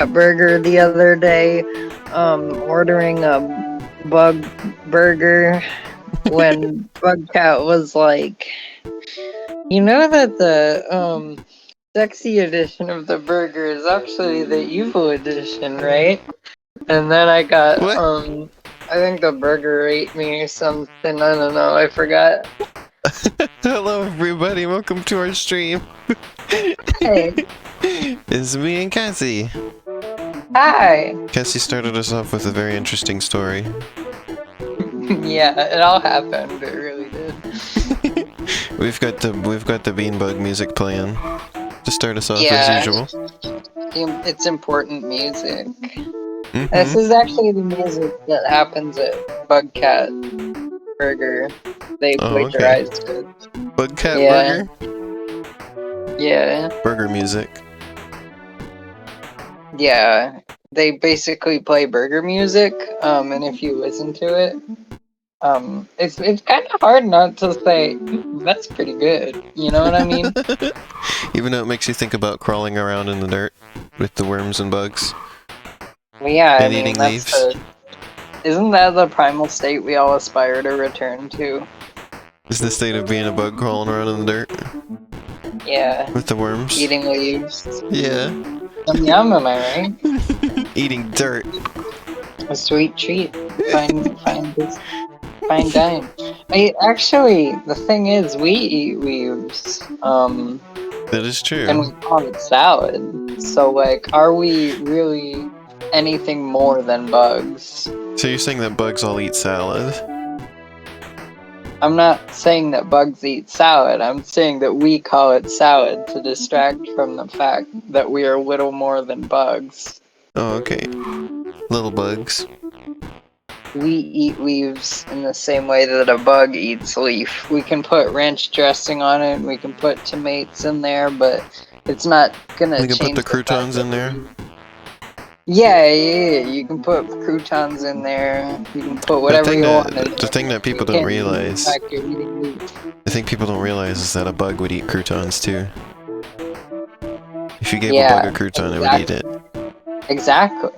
a burger the other day, ordering a bug burger when Bugcat was like, you know that the sexy edition of the burger is actually the evil edition, right? And then I got What? I think the burger ate me or something. I don't know. I forgot. Hello everybody, welcome to our stream. Hey. It's me and Cassie. Hi. Cassie started us off with a very interesting story. Yeah, it all happened. It really did. We've got the beanbug music playing to start us off Yeah. as usual. It's important music. Mm-hmm. This is actually the music that happens at Bugcat Burger. They plagiarized it. Bugcat Yeah. Burger? Yeah. Burger music. Yeah. They basically play burger music, and if you listen to it, it's kind of hard not to say, that's pretty good. You know what I mean? Even though it makes you think about crawling around in the dirt with the worms and bugs. Yeah, And eating leaves. Isn't that the primal state we all aspire to return to? Is the state of being a bug crawling around in the dirt? Yeah. With the worms? Eating leaves. Yeah. Yum yum, am I right? Eating dirt. A sweet treat. Fine dine. Actually, the thing is, we eat leaves. That is true. And we call it salad. So, like, are we really anything more than bugs? So you're saying that bugs all eat salad? I'm not saying that bugs eat salad. I'm saying that we call it salad to distract from the fact that we are little more than bugs. Oh, okay. Little bugs. We eat leaves in the same way that a bug eats leaf. We can put ranch dressing on it, and we can put tomatoes in there, but it's not gonna change. We can put the croutons in there. Yeah, you can put croutons in there. You can put whatever you want. The thing that people don't realize, I think people don't realize, is that a bug would eat croutons too. If you gave a bug a crouton, it would eat it. Exactly.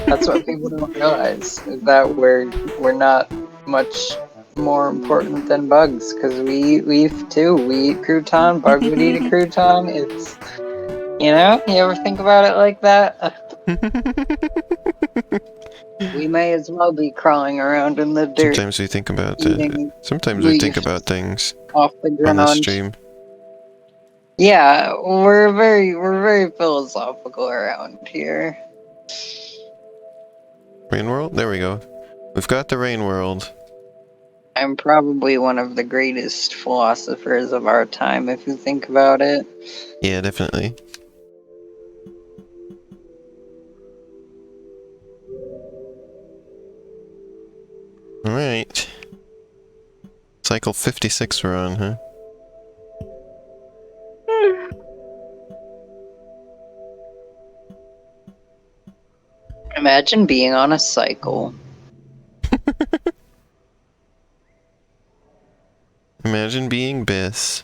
That's what people don't realize, is that we're not much more important than bugs, because we eat leaf too. We eat crouton. Bug would eat a crouton. It's, you ever think about it like that? We may as well be crawling around in the dirt. Sometimes we think about Sometimes we think about things off the ground on this stream. Yeah, we're very philosophical around here. Rain world? There we go. We've got the rain world. I'm probably one of the greatest philosophers of our time, if you think about it. Yeah, definitely. Alright. Cycle 56 we're on, huh? Imagine being on a cycle. Imagine being Biss.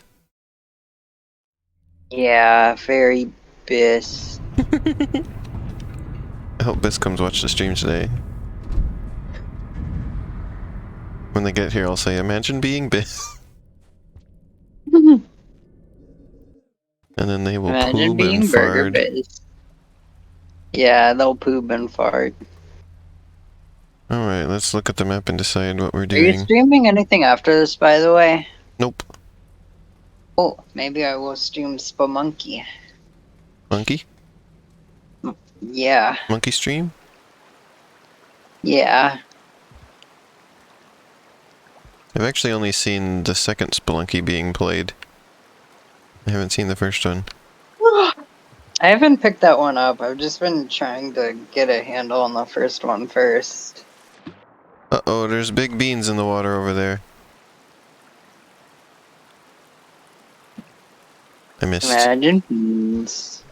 Yeah, very Biss. I hope Biss comes watch the stream today. When they get here, I'll say, imagine being Biss. And then they will poop and fart. Biss. Yeah, they'll poop and fart. Alright, let's look at the map and decide what we're doing. Are you streaming anything after this, by the way? Nope. Oh, maybe I will stream Spamonkey. Monkey? Yeah. Monkey stream? Yeah. I've actually only seen the second Spelunky being played. I haven't seen the first one. I haven't picked that one up. I've just been trying to get a handle on the first one first. Uh-oh, there's big beans in the water over there. I missed. Imagine beans.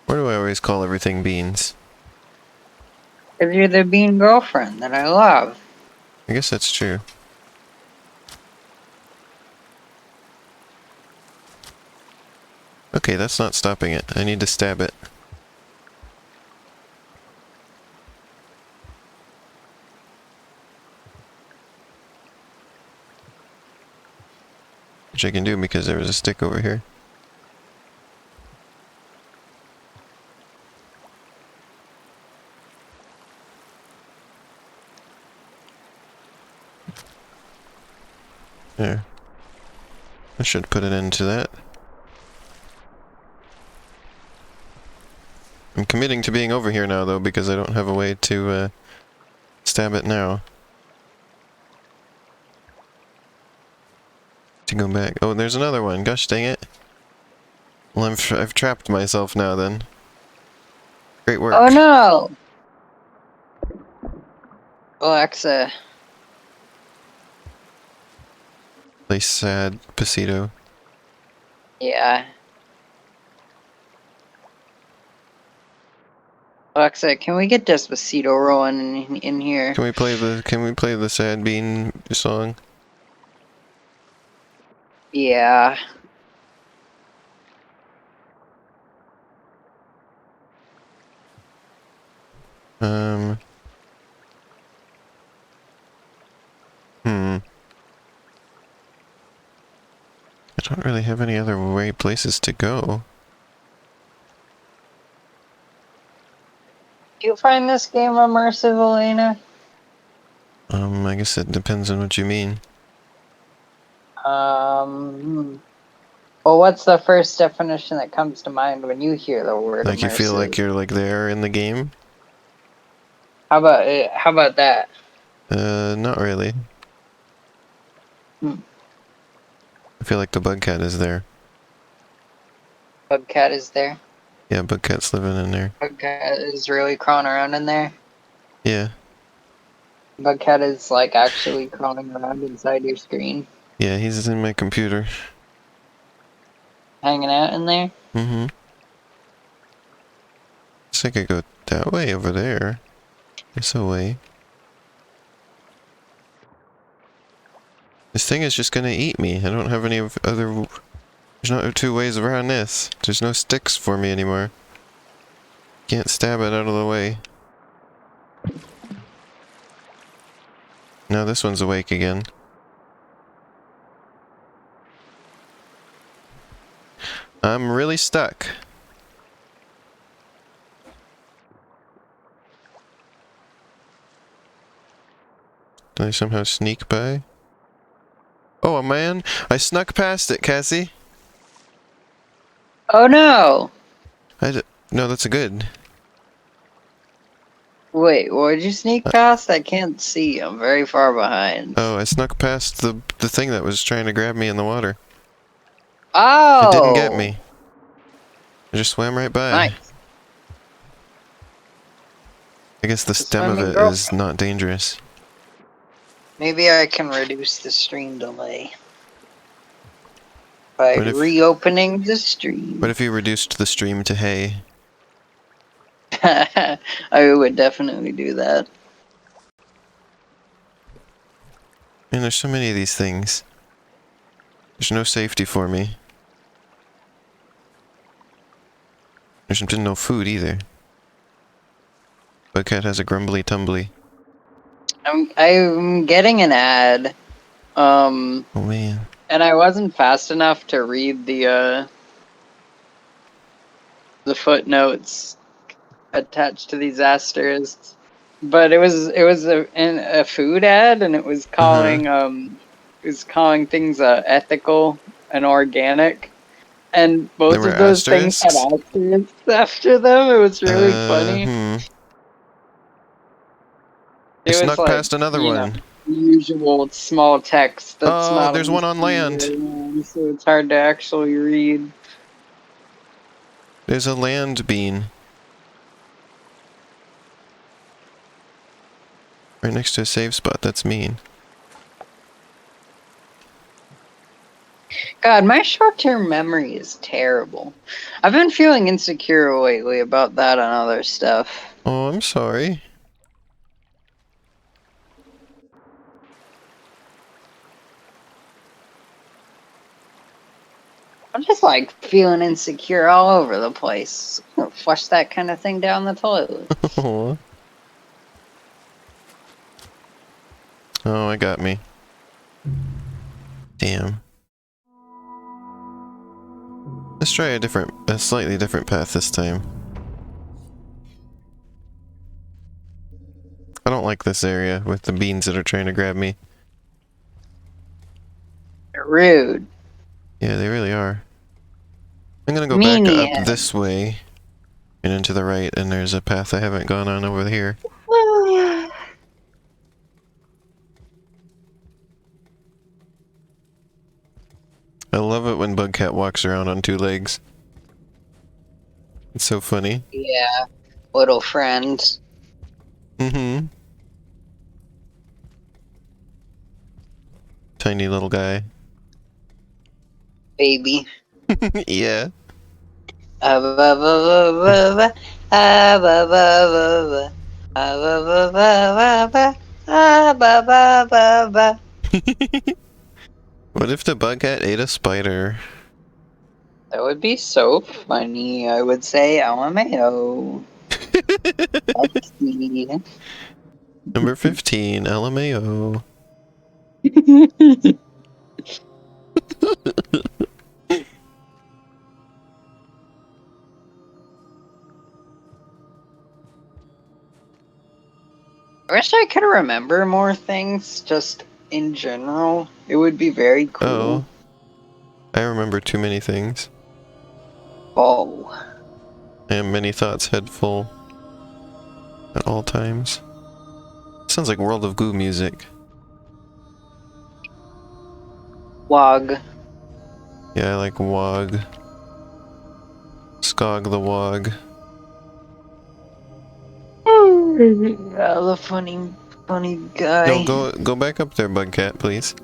Why do I always call everything beans? Because you're the bean girlfriend that I love. I guess that's true. Okay, that's not stopping it. I need to stab it. Which I can do because there was a stick over here. There. I should put an end to that. I'm committing to being over here now, though, because I don't have a way to stab it now. To go back. Oh, there's another one. Gosh dang it. Well, I've trapped myself now, then. Great work. Oh no! Alexa. Play sad Pasito. Yeah. Alexa, can we get Despacito rolling in here? Can we play the sad bean song? Yeah. Hmm. I don't really have any other places to go. Do you find this game immersive, Elena? I guess it depends on what you mean. Well, what's the first definition that comes to mind when you hear the word Like you feel like immersive? you're like there in the game? How about it? How about that? Not really. Hmm. I feel like the Bugcat is there. Bugcat is there. Yeah, Bugcat's living in there. Bugcat is really crawling around in there. Yeah. Bugcat is like actually crawling around inside your screen, Yeah, he's in my computer. hanging out in there. Mm-hmm. Guess I could go that way over there. This way. This thing is just gonna eat me. I don't have any other... There's no two ways around this. There's no sticks for me anymore. Can't stab it out of the way. Now this one's awake again. I'm really stuck. Did I somehow sneak by? Oh, man! I snuck past it, Cassie! Oh no! No, that's a good. Wait, what did you sneak past? I can't see. I'm very far behind. Oh, I snuck past the thing that was trying to grab me in the water. It didn't get Oh! me. I just swam right by. Nice. I guess the The stem of swimming it girl. is not dangerous. Maybe I can reduce the stream delay by What if reopening the stream. What if you reduced the stream to hay? I would definitely do that. Man, there's so many of these things. There's no safety for me. There's no food either. Bugcat has a grumbly tumbly. I'm getting an ad. Oh man. And I wasn't fast enough to read the footnotes attached to these asterisks. But it was a food ad, and it was calling things ethical and organic, and There both were of those things had asterisks? asterisks after them. It was really funny. I It was snuck like, past another one. usual small text that's Oh, not there's on the one on screen land. very long, so it's hard to actually read. There's a land bean. Right next to a save spot, that's mean. God, my short-term memory is terrible. I've been feeling insecure lately about that and other stuff. Oh, I'm sorry. I'm just like feeling insecure all over the place. Flush that kind of thing down the toilet. Aw. Oh, it got me. Damn. Let's try a slightly different path this time. I don't like this area with the beans that are trying to grab me. Rude. Yeah, they really are. I'm gonna go back up Meanie. this way and into the right, and there's a path I haven't gone on over here. I love it when Bugcat walks around on two legs. It's so funny. Yeah, little friend. Mm-hmm. Tiny little guy. Baby. Yeah. What if the Bugcat ate a spider? That would be so funny. I would say LMAO. Let's see. Number 15, LMAO. I wish I could remember more things just in general. It would be very Oh, cool. I remember too many things. Oh. I have many thoughts head full at all times. Sounds like World of Goo music. Wog. Yeah, I like Wog. Skog the Wog. Yeah, the funny No, guy. go back up there, Bugcat, please.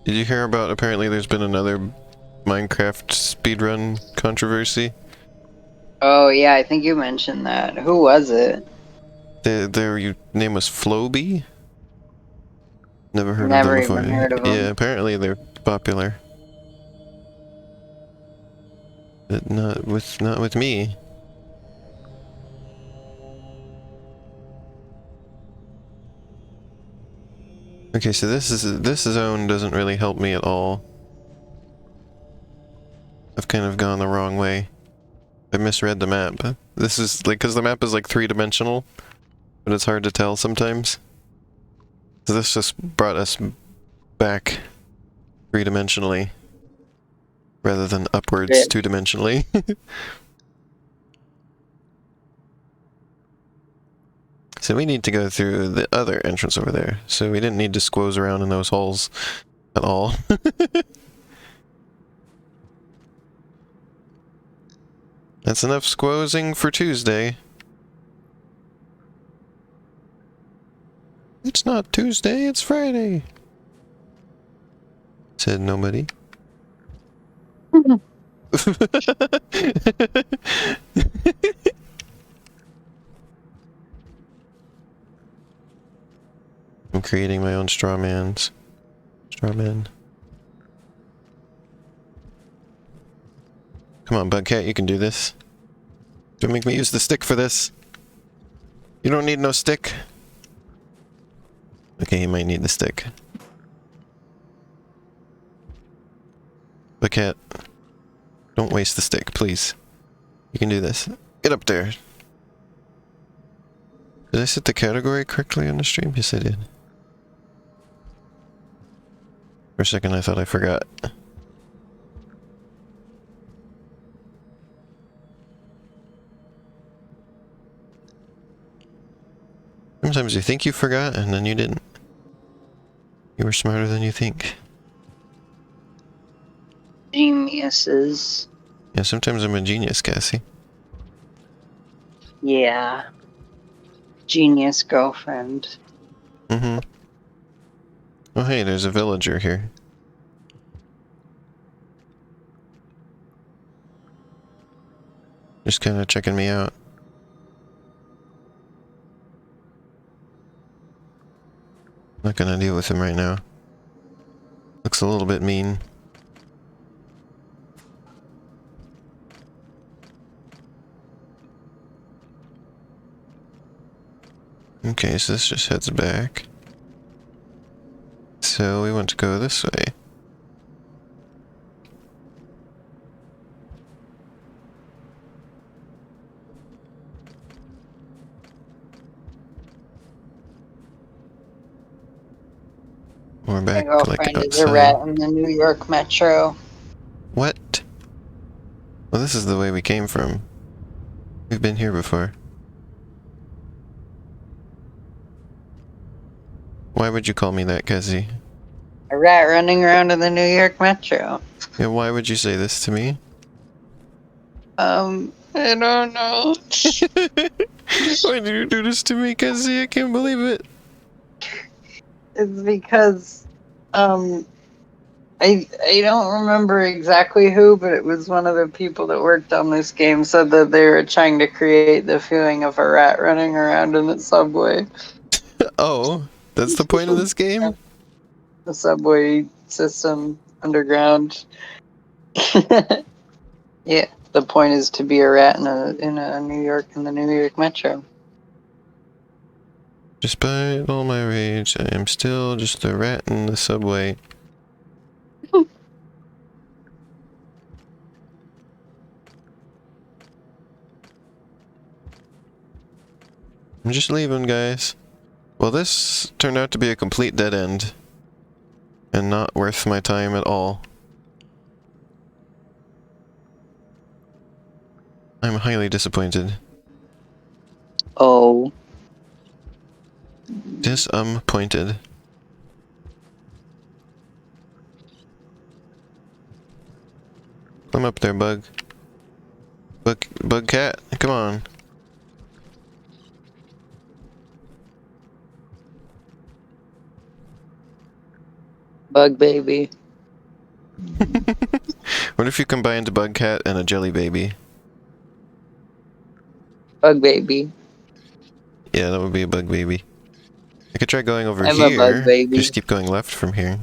Did you hear about, apparently there's been another Minecraft speedrun controversy? Oh yeah, I think you mentioned that. Who was it? Their name was Floby? Never heard of them Never before. even heard of Yeah, him. apparently they're popular. But not with me. Okay, so this zone doesn't really help me at all. I've kind of gone the wrong way. I misread the map. This is like, because the map is like three-dimensional, but it's hard to tell sometimes. So this just brought us back three-dimensionally rather than upwards Shit. two-dimensionally. So we need to go through the other entrance over there. So we didn't need to squoze around in those holes at all. That's enough squozing for Tuesday. It's not Tuesday, it's Friday. Said nobody. I'm creating my own straw mans. Straw man. Come on, Bugcat, you can do this. Don't make me use the stick for this. You don't need no stick. Okay, he might need the stick. Bugcat, don't waste the stick, please. You can do this. Get up there. Did I set the category correctly on the stream? Yes, I did. For a second, I thought I forgot. Sometimes you think you forgot, and then you didn't. You were smarter than you think. Geniuses. Yeah, sometimes I'm a genius, Cassie. Yeah. Genius girlfriend. Mm-hmm. Oh, hey, there's a villager here. Just kind of checking me out. Not gonna deal with him right now. Looks a little bit mean. Okay, so this just heads back. So we want to go this way. We're My back, like, girlfriend is a rat outside. in the New York Metro. What? Well, this is the way we came from. We've been here before. Why would you call me that, Cassie? A rat running around in the New York Metro. Yeah, why would you say this to me? I don't know. Why did you do this to me, Cassie? I can't believe it. It's because, I don't remember exactly who, but it was one of the people that worked on this game said that they were trying to create the feeling of a rat running around in the subway. Oh, that's the point of this game? The subway system underground. Yeah, the point is to be a rat in a in the New York Metro. Despite all my rage, I am still just a rat in the subway. I'm just leaving, guys. Well, this turned out to be a complete dead end. And not worth my time at all. I'm highly disappointed. Oh, Disappointed. Come up there, Bug. Bug cat, come on. bug baby. What if you combined a bug cat and a jelly baby? Bug baby. Yeah, that would be a bug baby. I could try going over I'm a bug here. baby. Just keep going left from here.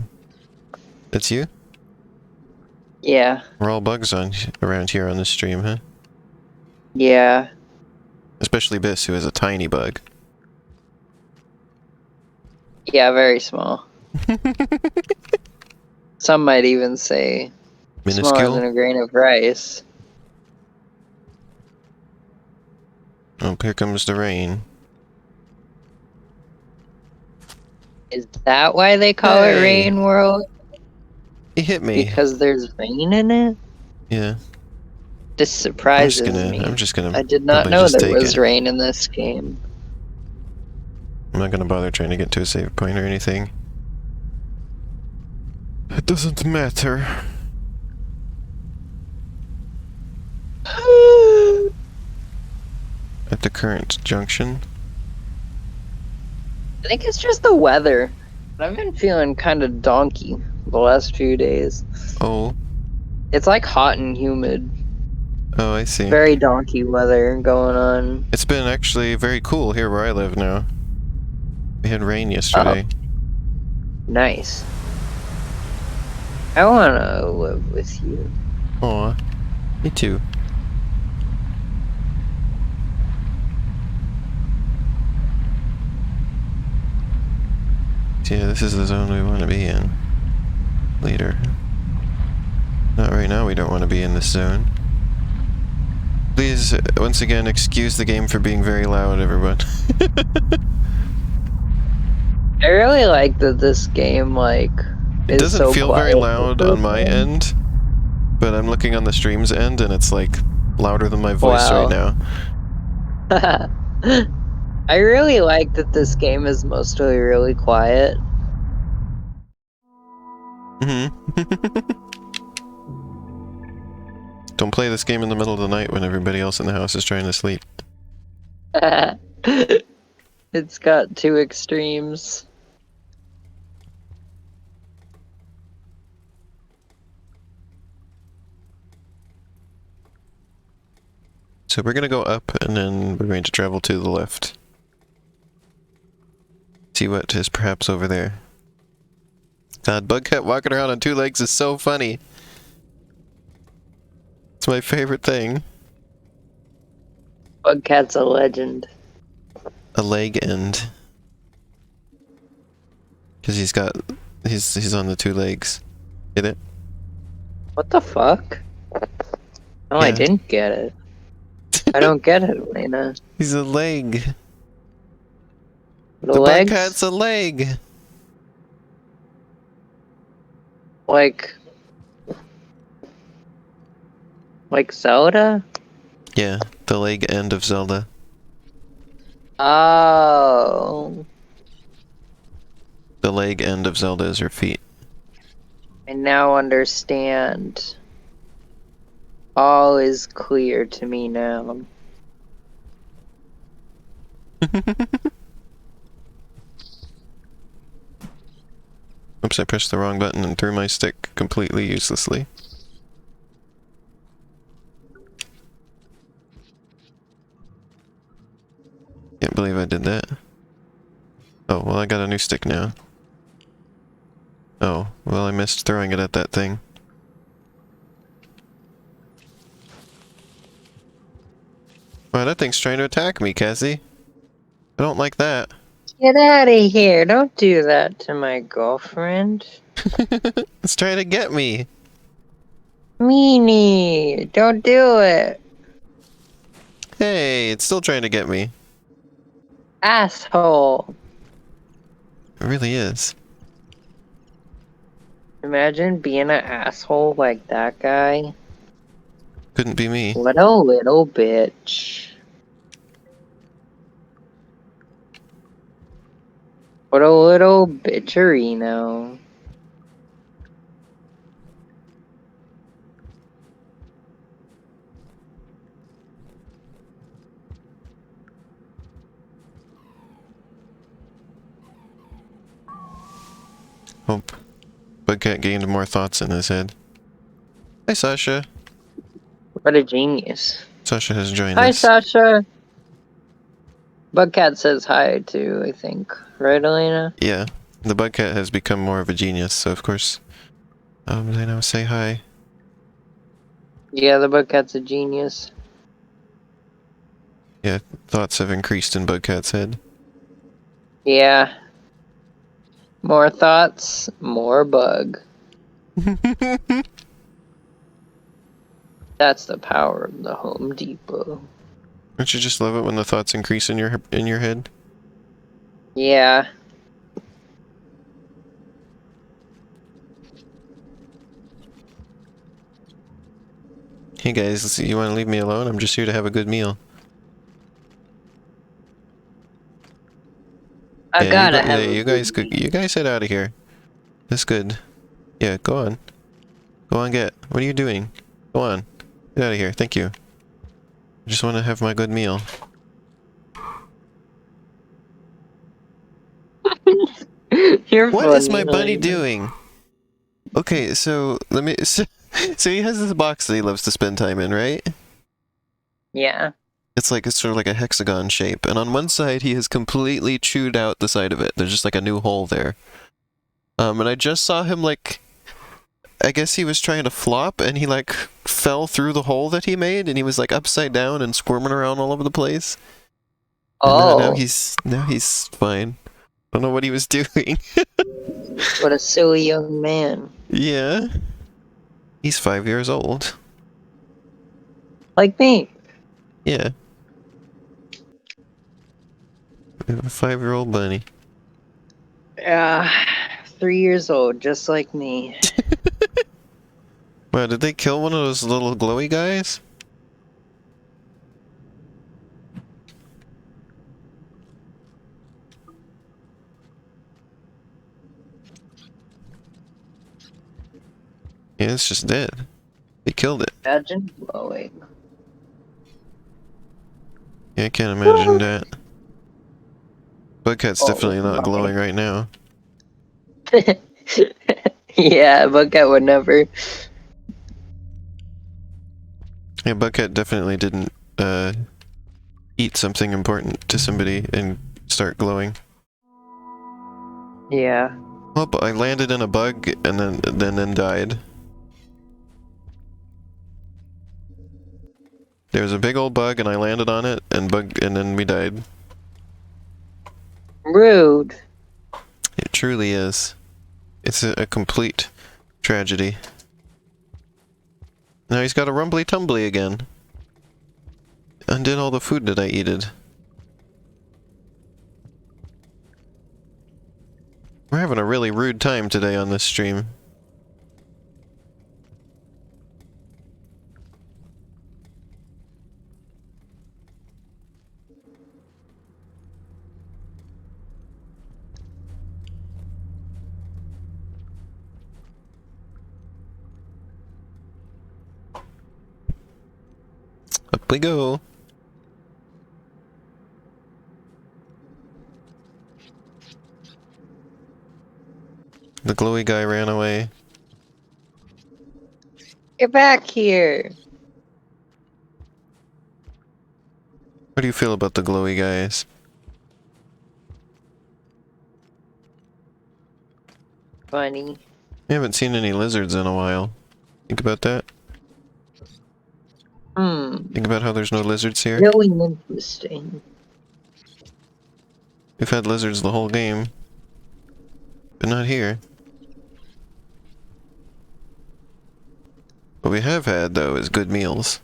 That's you? Yeah. We're all bugs on around here on this stream, huh? Yeah. Especially Biss, who is a tiny bug. Yeah, very small. Some might even say smaller than Minuscule? a grain of rice. Oh, here comes the rain. Is that why they call it Hey! Rain World? He hit me. Because there's rain in it? Yeah. This surprises me. I'm just gonna I did not probably know just there take was it. rain in this game. I'm not gonna bother trying to get to a save point or anything. It doesn't matter. At the current junction. I think it's just the weather. I've been feeling kind of donkey the last few days. Oh. It's like hot and humid. Oh, I see. Very donkey weather going on. It's been actually very cool here where I live now. We had rain yesterday. Nice. I wanna live with you. Aw. Me too. Yeah, this is the zone we want to be in. Later. Not right now, we don't want to be in this zone. Please, once again, excuse the game for being very loud, everyone. I really like that this game, like, It is doesn't so feel very quiet. loud on my end, but I'm looking on the stream's end and it's like louder than my voice Wow. right now. I really like that this game is mostly really quiet. Don't play this game in the middle of the night when everybody else in the house is trying to sleep. It's got two extremes. So we're gonna go up and then we're going to travel to the left. see what is perhaps over there. God, Bugcat walking around on two legs is so funny. It's my favorite thing. Bugcat's a legend. A leg end. Because he's on the two legs. Get it? What the fuck? No, I Yeah. didn't get it. I don't get it, Lena. He's a leg. The The legs? Bugcat's a leg. Like Zelda? Yeah, the leg end of Zelda. Oh. The leg end of Zelda is her feet. I now understand. All is clear to me now. Oops, I pressed the wrong button and threw my stick completely uselessly. Can't believe I did that. Oh, well I got a new stick now. Oh, well I missed throwing it at that thing. Wow, that thing's trying to attack me, Cassie. I don't like that. Get out of here. Don't do that to my girlfriend. It's trying to get me. Meanie. Don't do it. Hey, it's still trying to get me. Asshole. It really is. Imagine being an asshole like that guy. Couldn't be me. What a little bitch. What a little bitcherino. Hope Bugcat gained more thoughts in his head. Hi, Sasha. What a genius. Sasha has joined Hi, us. Sasha. Bugcat says hi too, I think. Right, Elena? Yeah, the Bugcat has become more of a genius, so of course, they now say hi. Yeah, the Bugcat's a genius. Yeah, thoughts have increased in Bugcat's head. Yeah. More thoughts, more bug. That's the power of the Home Depot. Don't you just love it when the thoughts increase in your head? Yeah. Hey guys, you want to leave me alone? I'm just here to have a good meal. I Yeah, gotta yeah, have a you guys head out of here. That's good. Yeah, go on. Go on, get. What are you doing? Go on. Get out of here. Thank you. I just want to have my good meal. You're What funny, is my bunny Elena. doing? Okay, so let me. So he has this box that he loves to spend time in, right? Yeah. It's sort of like a hexagon shape, and on one side he has completely chewed out the side of it. There's just like a new hole there. And I just saw him I guess he was trying to flop, and he fell through the hole that he made, and he was upside down and squirming around all over the place. And now Oh, he's fine. I don't know what he was doing. what a silly young man. Yeah. He's 5 years old. Like me. Yeah. We have a 5-year-old bunny. Yeah. 3 years old, just like me. Wow, did they kill one of those little glowy guys? Yeah, it's just dead. They killed it. Imagine blowing. Yeah, I can't imagine that. Bugcat's Oh, definitely not my. glowing right now. Yeah, Bugcat would never. Yeah, Bugcat definitely didn't, eat something important to somebody and start glowing. Yeah. Oh, but I landed in a bug and then died. There was a big old bug and I landed on it and then we died. Rude. It truly is. It's a complete tragedy. Now he's got a rumbly tumbly again. Undid all the food that I eated. We're having a really rude time today on this stream. Up we go. The glowy guy ran away. Get back here. What do you feel about the glowy guys? Funny. I haven't seen any lizards in a while. Think about that. Think about how there's no lizards here. Really interesting. We've had lizards the whole game. But not here. What we have had, though, is good meals.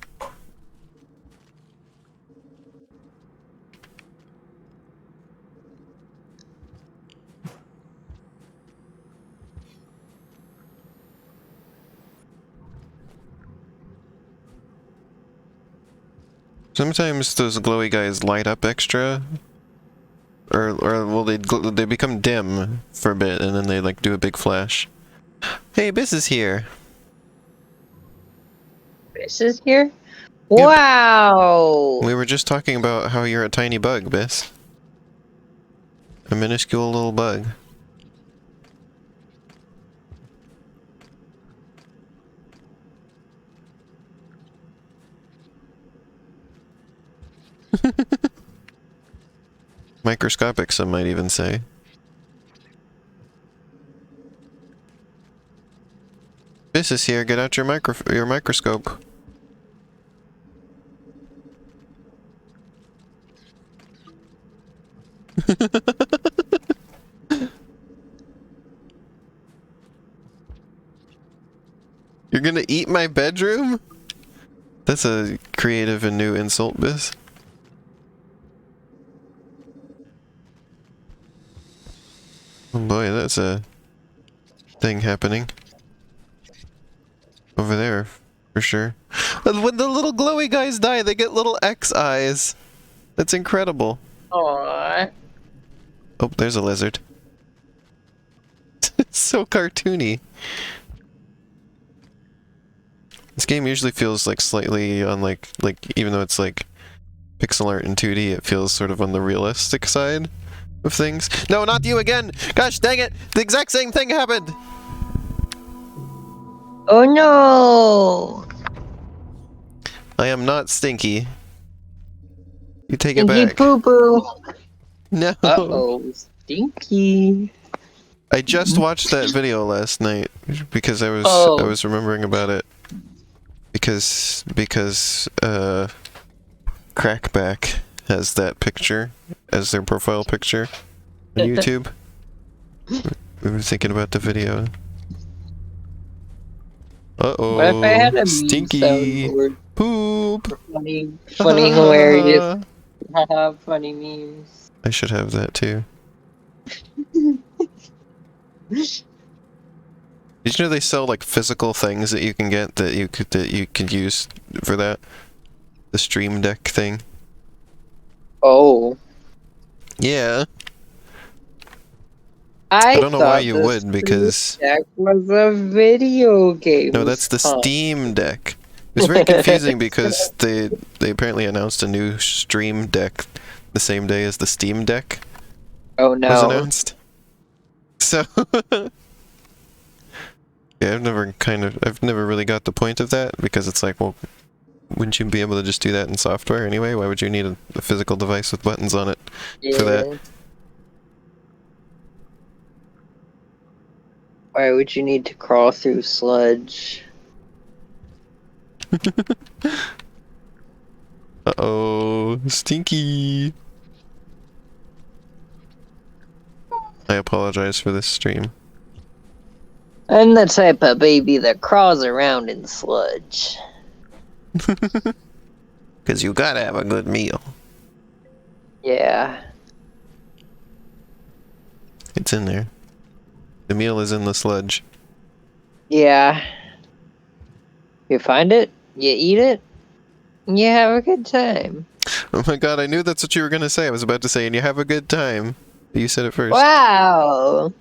Sometimes those glowy guys light up extra, or well, they become dim for a bit, and then they like do a big flash. Hey, Biss is here. This is here? Wow! We were just talking about how you're a tiny bug, Biss. A minuscule little bug. Microscopic, some might even say. Biss is here, get out your microscope. You're gonna eat my bedroom? That's a creative and new insult, Biss. Oh boy, that's a thing happening. Over there, for sure. When the little glowy guys die, they get little X eyes. That's incredible. Aww. Oh, there's a lizard. It's so cartoony. This game usually feels like slightly on like even though it's like pixel art in 2D, it feels sort of on the realistic side of things. No, not you again! Gosh dang it! The exact same thing happened! Oh no! I am not stinky. You take it Stinky back. poo poo. No. Uh-oh. Stinky. I just watched that video last night because I was remembering about it. Because Crackback has that picture as their profile picture on YouTube. We were thinking about the video. Uh-oh. What if I had a stinky soundboard? poop. Funny, hilarious. Haha, funny memes. I should have that too. Did you know they sell like physical things that you can get that you could use for that? The Stream Deck thing. Oh. Yeah. I don't know why you would, because Deck was a video game. no, that's the Steam Deck. It was very confusing because they apparently announced a new Stream Deck the same day as the Steam Deck Oh was no. announced. So yeah, I've never really got the point of that, because it's like, well, wouldn't you be able to just do that in software anyway? Why would you need a physical device with buttons on it for that? Why would you need to crawl through sludge? Uh-oh, stinky. I apologize for this stream. I'm the type of baby that crawls around in sludge. Because you gotta have a good meal. Yeah. It's in there. The meal is in the sludge. Yeah. You find it, you eat it, and you have a good time. Oh my god, I knew that's what you were gonna say. I was about to say, and you have a good time. You said it first. Wow!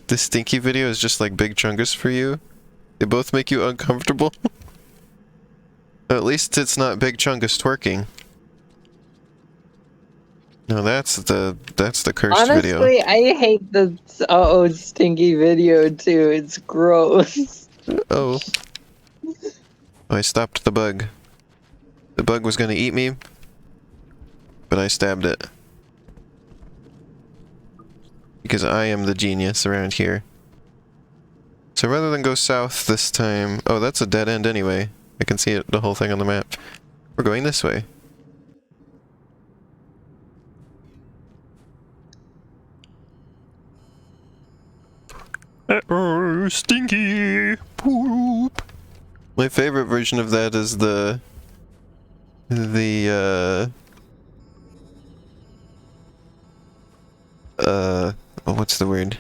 The stinky video is just like Big Chungus for you. They both make you uncomfortable. At least it's not Big Chungus twerking. No, that's the cursed video. Honestly, I hate the stinky video too. It's gross. Oh. I stopped the bug. The bug was gonna eat me, but I stabbed it. Because I am the genius around here. So rather than go south this time... Oh, that's a dead end anyway. I can see it, the whole thing on the map. We're going this way. Oh, stinky poop. My favorite version of that is oh, what's the word?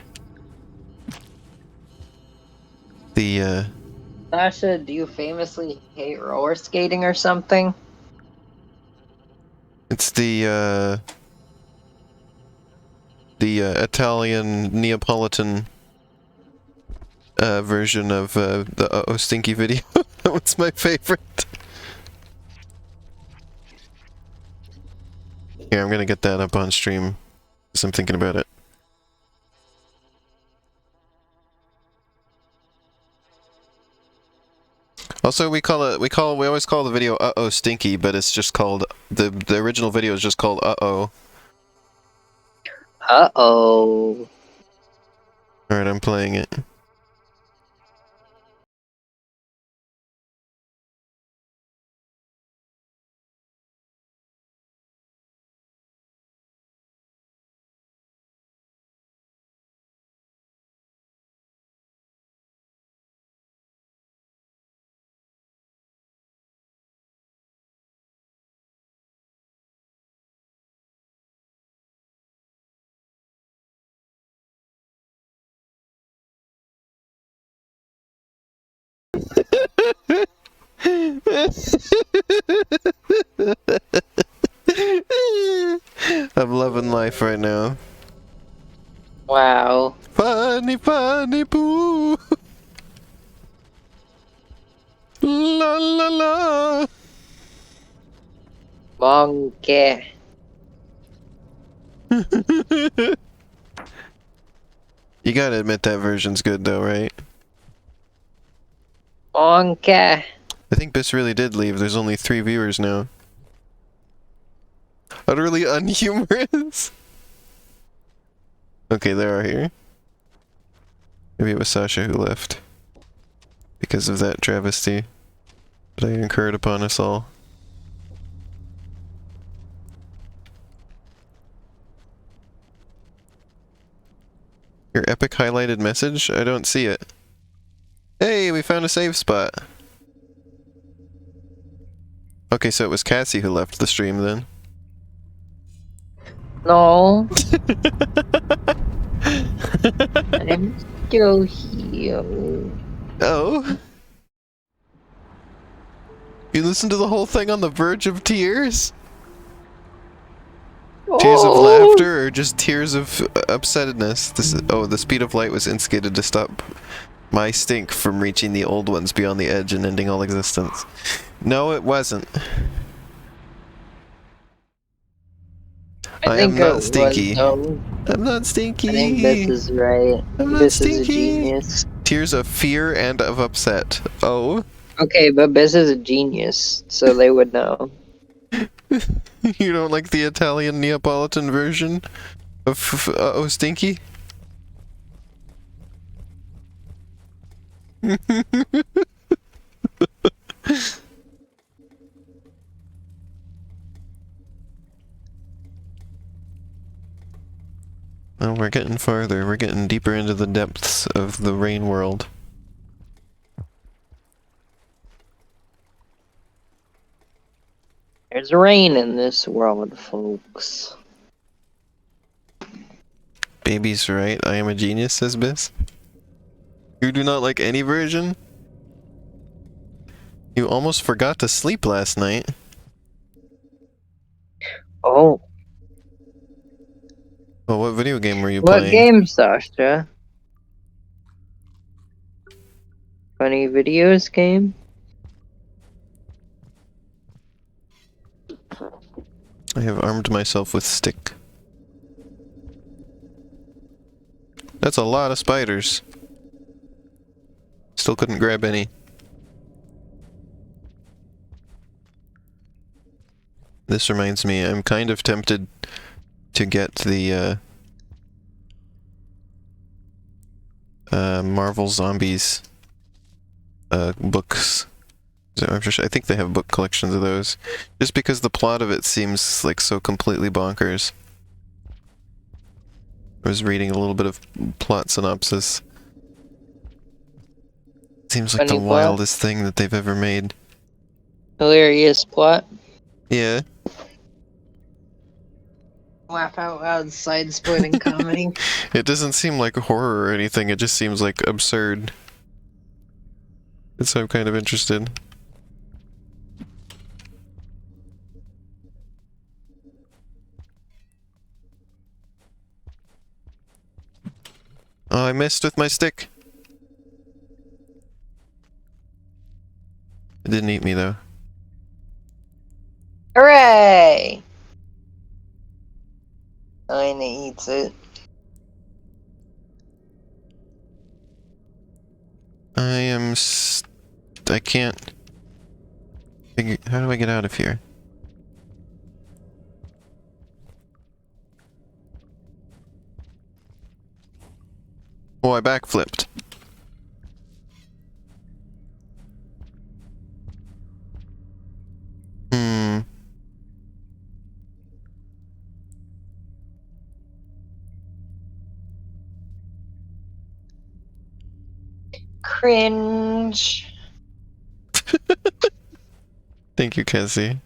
Sasha, do you famously hate roller skating or something? It's the Italian Neapolitan version of the Uh-oh Stinky video. That one's my favorite. Here, I'm gonna get that up on stream, because I'm thinking about it. Also, we always call the video Uh-oh Stinky, but it's just called, the original video is just called Uh-oh. Uh-oh. Alright, I'm playing it. I'm loving life right now. Wow. Funny, funny boo. La la la. Monkey. You gotta admit that version's good though, right? Monkey. I think Biss really did leave. There's only 3 viewers now. Utterly unhumorous. Okay, there are here. Maybe it was Sasha who left. Because of that travesty that I incurred upon us all. Your epic highlighted message? I don't see it. Hey, we found a save spot. Okay, so it was Cassie who left the stream then. No. I'm still here. Oh? You listened to the whole thing on the verge of tears? Tears of laughter or just tears of upsetness? The speed of light was instigated to stop my stink from reaching the old ones beyond the edge and ending all existence. No, it wasn't. I am not stinky. I'm not stinky. I think this is right. This is a genius. Tears of fear and of upset. Oh. Okay, but Biss is a genius, so they would know. You don't like the Italian Neapolitan version? Uh-oh, Stinky? Oh, we're getting farther. We're getting deeper into the depths of the rain world. There's rain in this world, folks. Baby's right. I am a genius, says Biss. You do not like any version? You almost forgot to sleep last night. Oh. Well, what video game were you What playing? game, Sasha? Funny videos game? I have armed myself with stick. That's a lot of spiders. Still couldn't grab any. This reminds me, I'm kind of tempted to get the Marvel Zombies books. I think they have book collections of those. Just because the plot of it seems like so completely bonkers. I was reading a little bit of plot synopsis. Seems like Funny the plot? wildest thing that they've ever made. Hilarious plot. Yeah. Laugh out loud, side-splitting comedy. It doesn't seem like horror or anything, it just seems like absurd. And so I'm kind of interested. Oh, I missed with my stick. It didn't eat me though. Hooray! Elena eats it. I can't figure. How do I get out of here? Oh, I backflipped. Hmm. Cringe. Thank you, Cassie.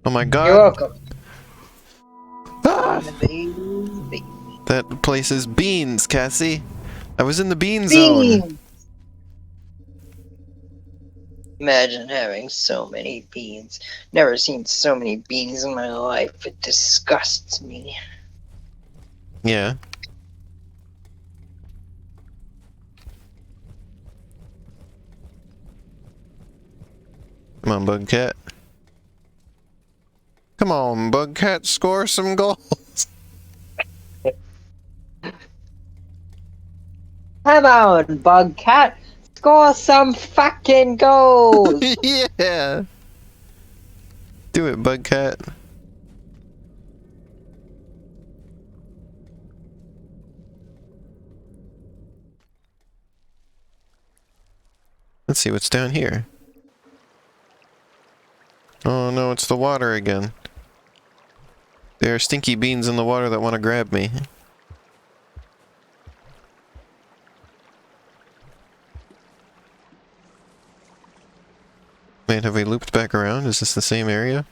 Oh my god. You're welcome. Ah! Baby. That place is beans, Cassie. I was in the bean zone. Beans! Imagine having so many beans. Never seen so many beans in my life. It disgusts me. Yeah. Come on, Bugcat. Come on, Bugcat, score some goals. Come on, Bugcat. Score some fucking goals! Yeah. Do it, Bugcat. Let's see what's down here. Oh no, it's the water again. There are stinky beans in the water that want to grab me. Wait, have we looped back around? Is this the same area?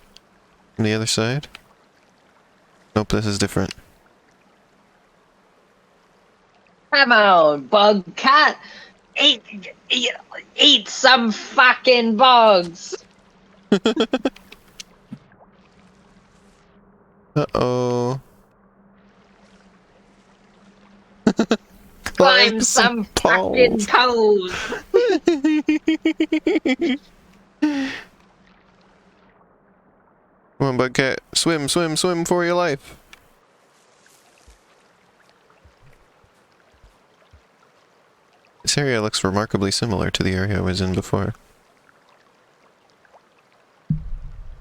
On the other side? Nope, this is different. Come on, Bugcat. Eat some fucking bugs. Uh-oh. Climb some fucking toes. Come on, Bugcat. Swim, swim, swim for your life. This area looks remarkably similar to the area I was in before.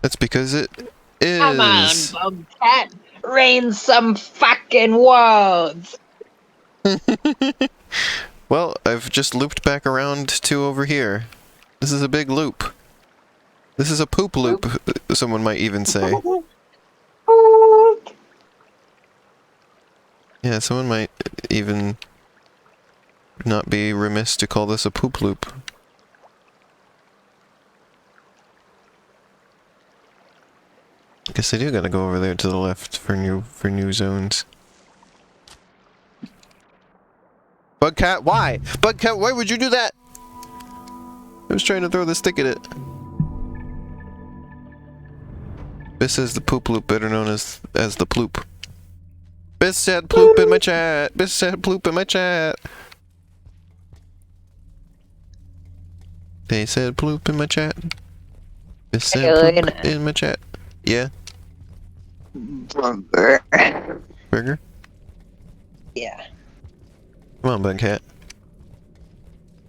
That's because it is. Come on, Bugcat. Rain some fucking words. Well, I've just looped back around to over here. This is a big loop. This is a poop loop, someone might even say. Yeah, someone might even not be remiss to call this a poop loop. Guess I do gotta go over there to the left for new zones. Bugcat, why? Bugcat, why would you do that? I was trying to throw the stick at it. This is the poop loop, better known as the ploop. Biss said ploop in my chat. Biss said ploop in my chat. They said ploop in my chat. Biss said ploop in my chat. Yeah. Burger. Burger? Yeah. Come on, Bugcat.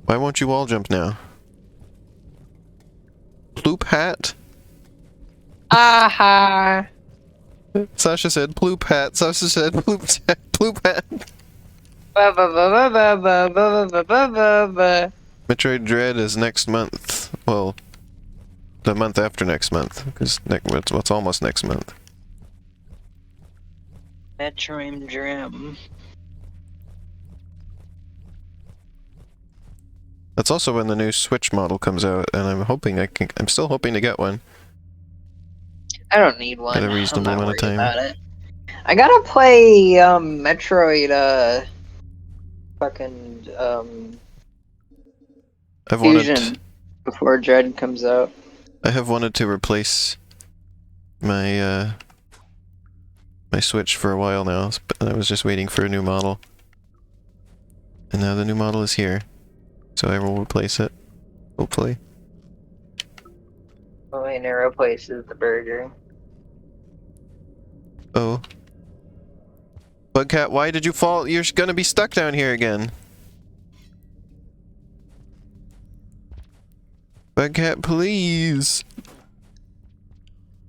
Why won't you all jump now? Ploop hat? Aha. Sasha said ploop hat. Sasha said ploop hat. Ploop hat. Ba ba ba ba ba ba ba ba ba ba ba. Metroid Dread is next month. Well, the month after next month, because what's almost next month. Metroid Dream. That's also when the new Switch model comes out, and I'm still hoping to get one. I don't need one. At a reasonable I'm not amount of worried time. about it. I gotta play Metroid fucking I've Fusion wanted. before Dread comes out. I have wanted to replace my my Switch for a while now, but I was just waiting for a new model. And now the new model is here. So I will replace it. Hopefully. Oh, and it replaces the burger. Oh. Bugcat, why did you fall? You're gonna be stuck down here again. Bugcat, please.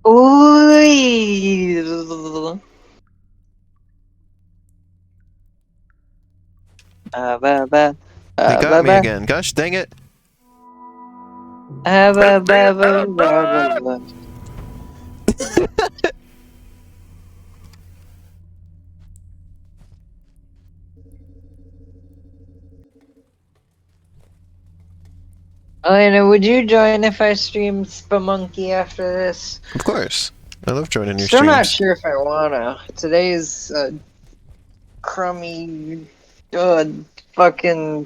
Ooh. Ba, ba, They got ba, me ba. again. Gosh dang it. Ba, ba, ba, ba, ba, ba. Elena, would you join if I stream Spamonkey after this? Of course. I love joining your Still streams. not sure if I wanna. Today's crummy, fucking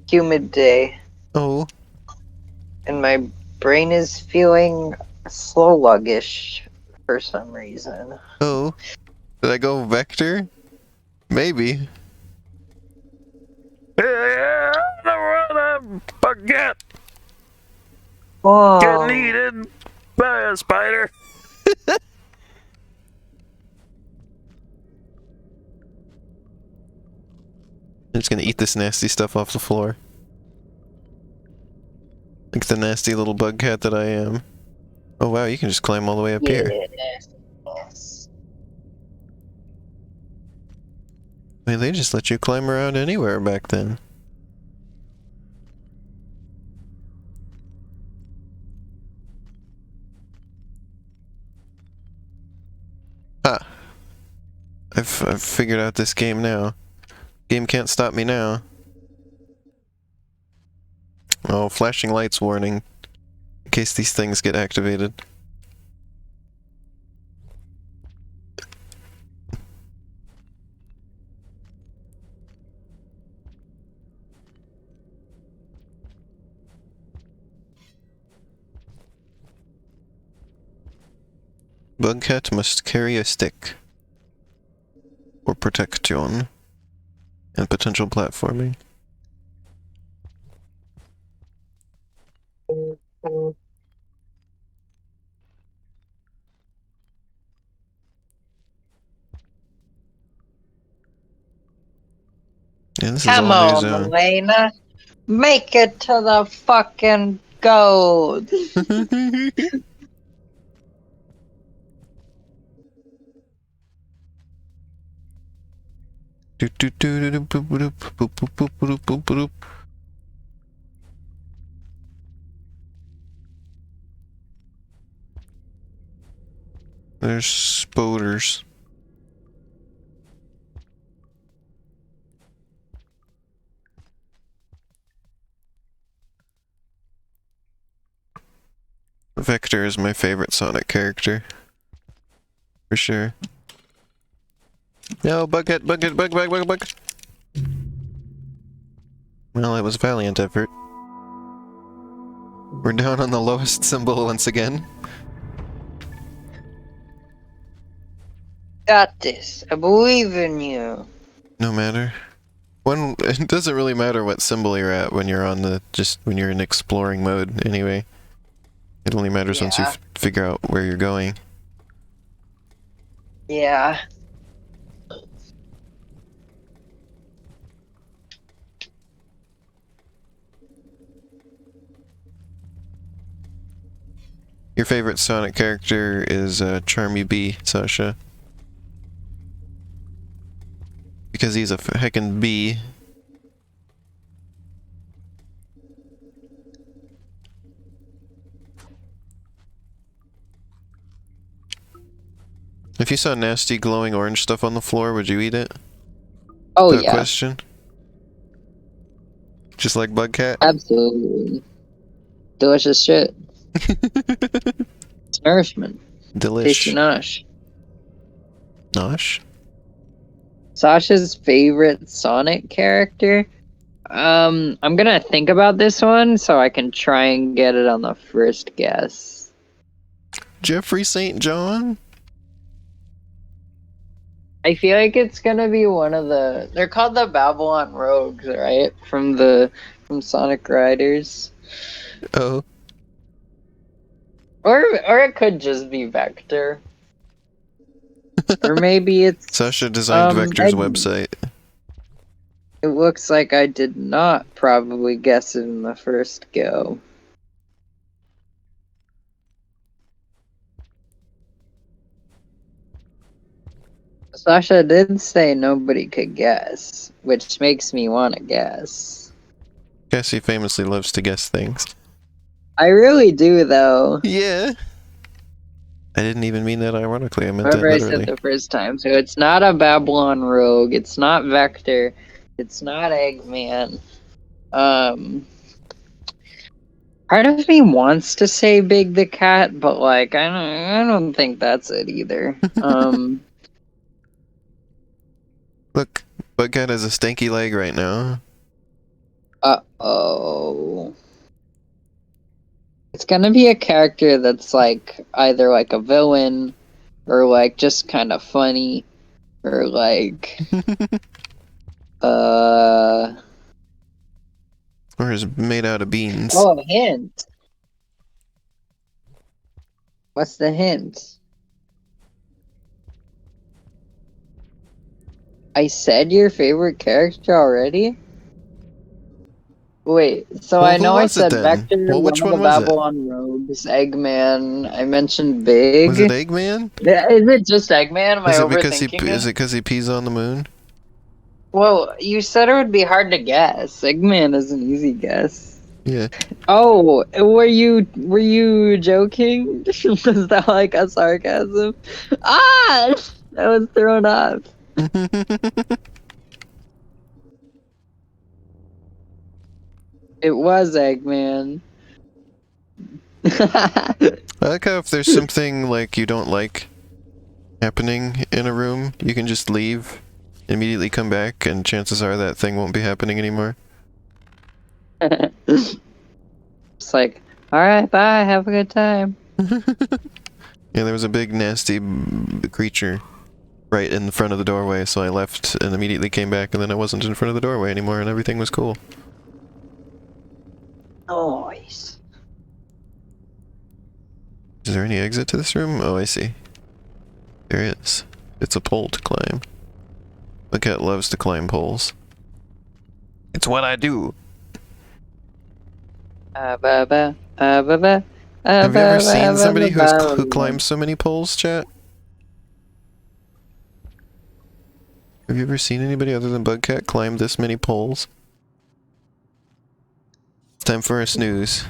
humid day, Oh. and my brain is feeling sluggish for some reason. Oh. Did I go Vector? Maybe. Bugcat! Oh. Get eaten by a spider! I'm just gonna eat this nasty stuff off the floor. Like the nasty little bug cat that I am. Oh wow, you can just climb all the way up here. Yes. I mean, they just let you climb around anywhere back then. Ha! I've figured out this game now. Game can't stop me now. Oh, flashing lights warning. In case these things get activated. Bugcat must carry a stick. Or protection. And potential platforming. Yeah, this is Come all new on, zone. Elena. Make it to the fucking gold. Do do do do boop boop boop boop boop boop boop boop. There's spoders. Vector is my favorite Sonic character. For sure. No, bucket, bucket, bug, bug, bug, bug. Well, it was a valiant effort. We're down on the lowest symbol once again. Got this. I believe in you. No matter. It doesn't really matter what symbol you're at when you're on when you're in exploring mode anyway. It only matters once you figure out where you're going. Yeah. Your favorite Sonic character is Charmy Bee, Sasha. Because he's a heckin' bee. If you saw nasty glowing orange stuff on the floor, would you eat it? Oh, Without yeah. question? Just like Bugcat? Absolutely. Delicious shit. It's nourishment. Tasty Delish. nosh. Nosh? Sasha's favorite Sonic character? I'm gonna think about this one so I can try and get it on the first guess. Jeffrey St. John? I feel like it's gonna be one of they're called the Babylon Rogues, right? From Sonic Riders. Oh. Or it could just be Vector. Or maybe it's Sasha designed Vector's website. It looks like I did not probably guess it in the first go. Sasha did say nobody could guess, which makes me want to guess. Cassie famously loves to guess things. I really do, though. Yeah. I didn't even mean that ironically, I meant that Whatever I literally. said the first time. So it's not a Babylon Rogue, it's not Vector, it's not Eggman. Part of me wants to say Big the Cat, but like I don't think that's it either. Look, Bugcat has a stanky leg right now. Uh-oh. It's gonna be a character that's like either like a villain or like just kind of funny or like Or is made out of beans. Oh, a hint. What's the hint? I said your favorite character already? Wait, so Well, I who know I was it said then? Vector, Well, which one of one the was it? Babylon Rogues, Eggman, I mentioned Big. Was it Eggman? Is it just Eggman? Am I Is it overthinking it? because he pees on the moon? Well, you said it would be hard to guess. Eggman is an easy guess. Yeah. Oh, were you joking? Was that like a sarcasm? Ah! I was thrown off. It was Eggman. I like how if there's something like you don't like happening in a room, you can just leave, immediately come back, and chances are that thing won't be happening anymore. It's like, alright, bye, have a good time. Yeah, there was a big nasty creature right in the front of the doorway, so I left and immediately came back, and then I wasn't in front of the doorway anymore, and everything was cool. Nice. Is there any exit to this room? Oh, I see. There is. It's a pole to climb. The cat loves to climb poles. It's what I do. Have you ever seen somebody who climbs so many poles, chat? Have you ever seen anybody other than Bugcat climb this many poles? It's time for a snooze.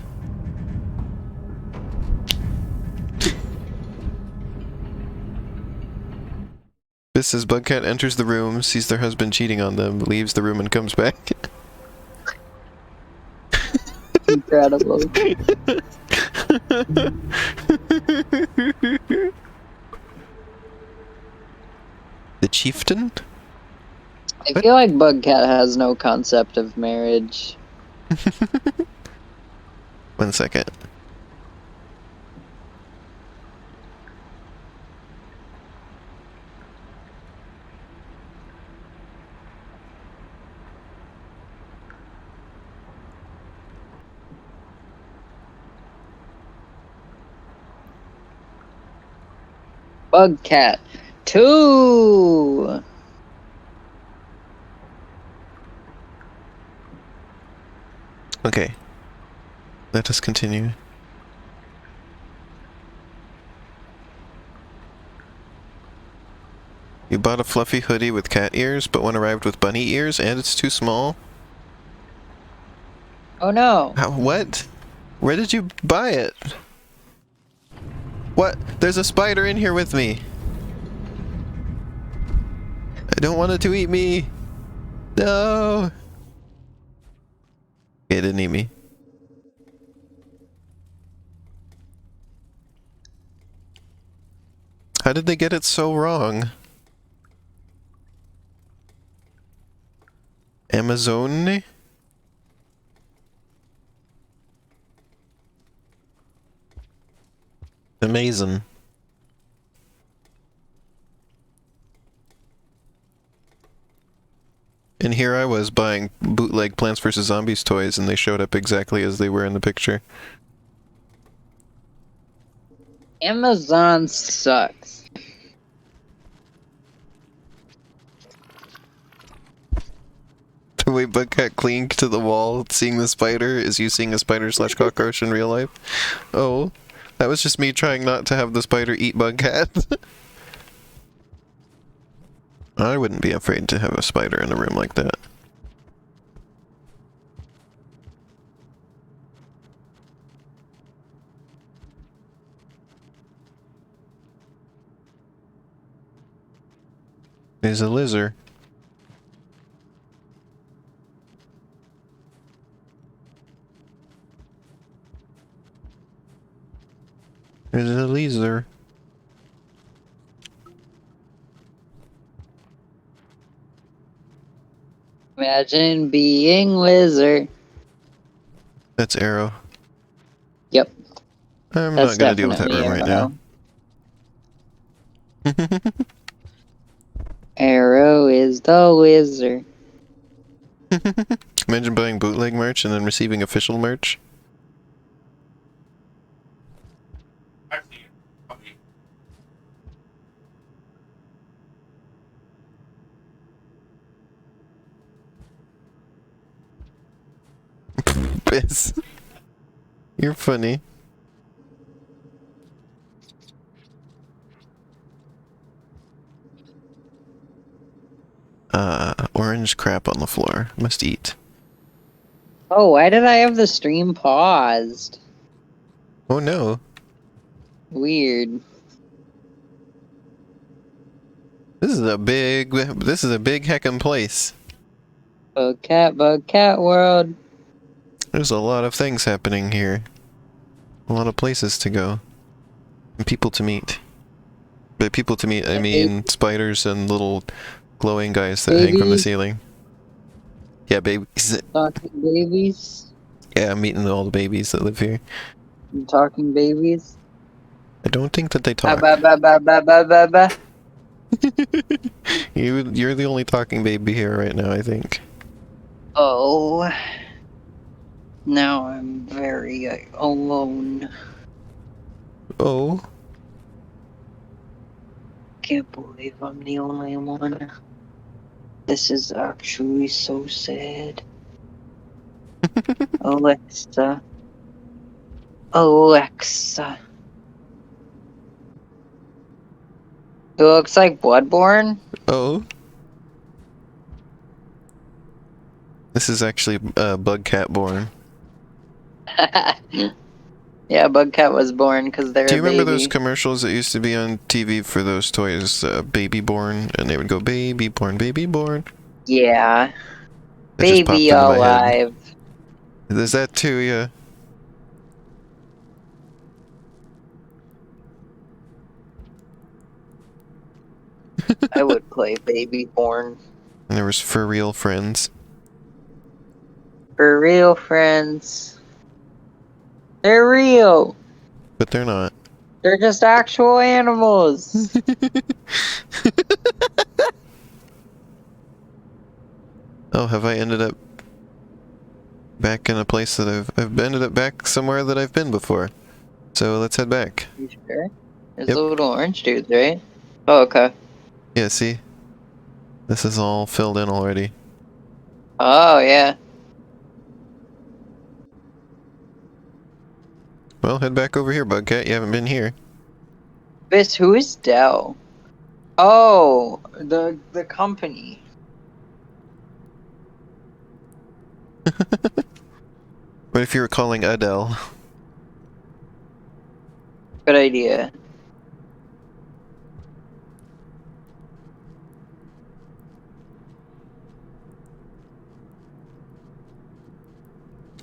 This as Bugcat enters the room, sees their husband cheating on them, leaves the room and comes back. Incredible. The chieftain? I feel like Bugcat has no concept of marriage. 1 second. Bugcat 2. Okay. Let us continue. You bought a fluffy hoodie with cat ears, but one arrived with bunny ears, and it's too small? Oh no. What? Where did you buy it? What? There's a spider in here with me! I don't want it to eat me! No! It didn't eat me. How did they get it so wrong? Amazone? Amazing. And here I was buying bootleg Plants vs. Zombies toys, and they showed up exactly as they were in the picture. Amazon sucks. The way Bugcat clinged to the wall, seeing the spider, is you seeing a spider/cockroach in real life. Oh, that was just me trying not to have the spider eat Bugcat. I wouldn't be afraid to have a spider in a room like that. There's a lizard. There's a lizard. Imagine being lizard. That's Arrow. Yep. I'm That's not gonna deal with that definitely room right now. Arrow is the wizard. Imagine buying bootleg merch and then receiving official merch. Biz. You're funny. Orange crap on the floor. Must eat. Oh, why did I have the stream paused? Oh no. Weird. This is a big heckin' place. Bugcat world. There's a lot of things happening here. A lot of places to go. And people to meet. By people to meet, I mean spiders and little glowing guys that hang from the ceiling. Yeah, babies. Talking babies. Yeah, I'm meeting all the babies that live here. Talking babies. I don't think that they talk. You're the only talking baby here right now, I think. Oh. Now I'm very alone. Oh. Can't believe I'm the only one. This is actually so sad. Alexa. Alexa. It looks like Bloodborne. Oh. This is actually Bug Cat born. Yeah, Bugcat was born because they're Do you a remember baby. those commercials that used to be on TV for those toys, Baby Born, and they would go Baby Born, Baby Born? Yeah. That just popped Baby into my head. alive. Is that too, yeah? I would play Baby Born. And there was For Real Friends. For real, friends. They're real. But they're not. They're just actual animals. Oh, have I ended up back in a place that I've ended up back somewhere that I've been before. So let's head back. You sure? There's Yep. the little orange dudes, right? Oh, okay. Yeah, see? This is all filled in already. Oh, yeah. Well, head back over here, Bugcat. You haven't been here. Bis, who is Dell? Oh, the company. What if you were calling Adele? Good idea.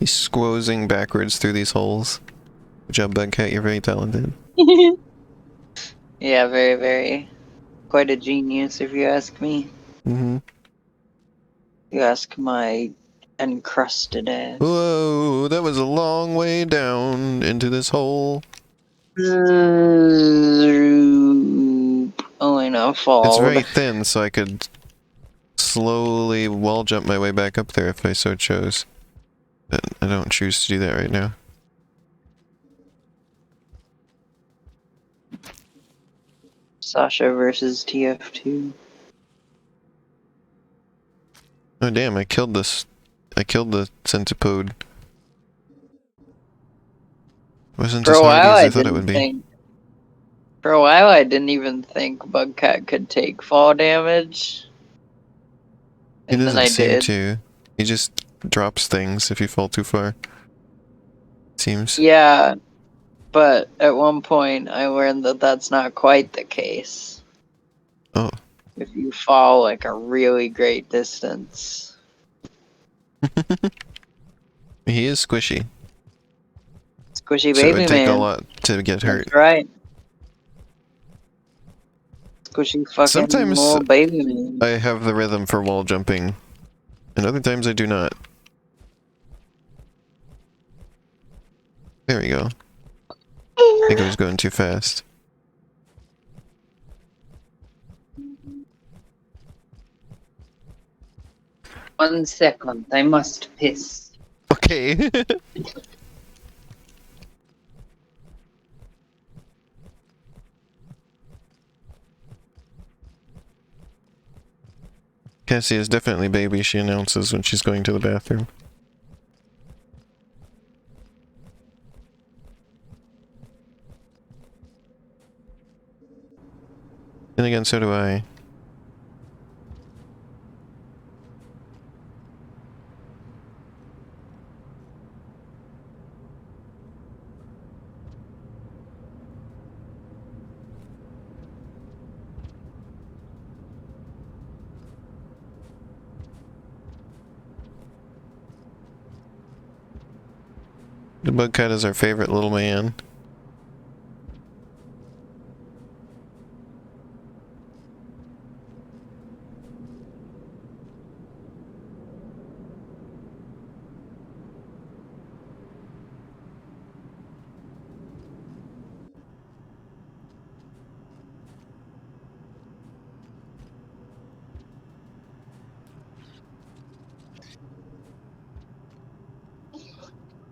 He's squozing backwards through these holes. Good job, Bugcat. You're very talented. Yeah, very, very. Quite a genius, if you ask me. Mm-hmm. You ask my encrusted ass. Whoa, that was a long way down into this hole. Oh, I know, fall. It's very thin, so I could slowly wall jump my way back up there if I so chose. But I don't choose to do that right now. Sasha versus TF2. Oh damn, I killed this. I killed the centipede. Wasn't For as a hard while, as I I thought it didn't would be. think. For a while, I didn't even think Bugcat could take fall damage. He And then doesn't I seem did. to. He just drops things if you fall too far. Seems. Yeah, but at one point, I learned that that's not quite the case. Oh. If you fall like a really great distance. He is squishy. Squishy So it baby would take a man. lot to get hurt. That's right. Squishy fucking Sometimes little baby man. I have the rhythm for wall jumping, and other times I do not. There we go. I think I was going too fast. One second, I must piss. Okay. Cassie is definitely baby, she announces when she's going to the bathroom. And again, so do I. The Bugcat is our favorite little man.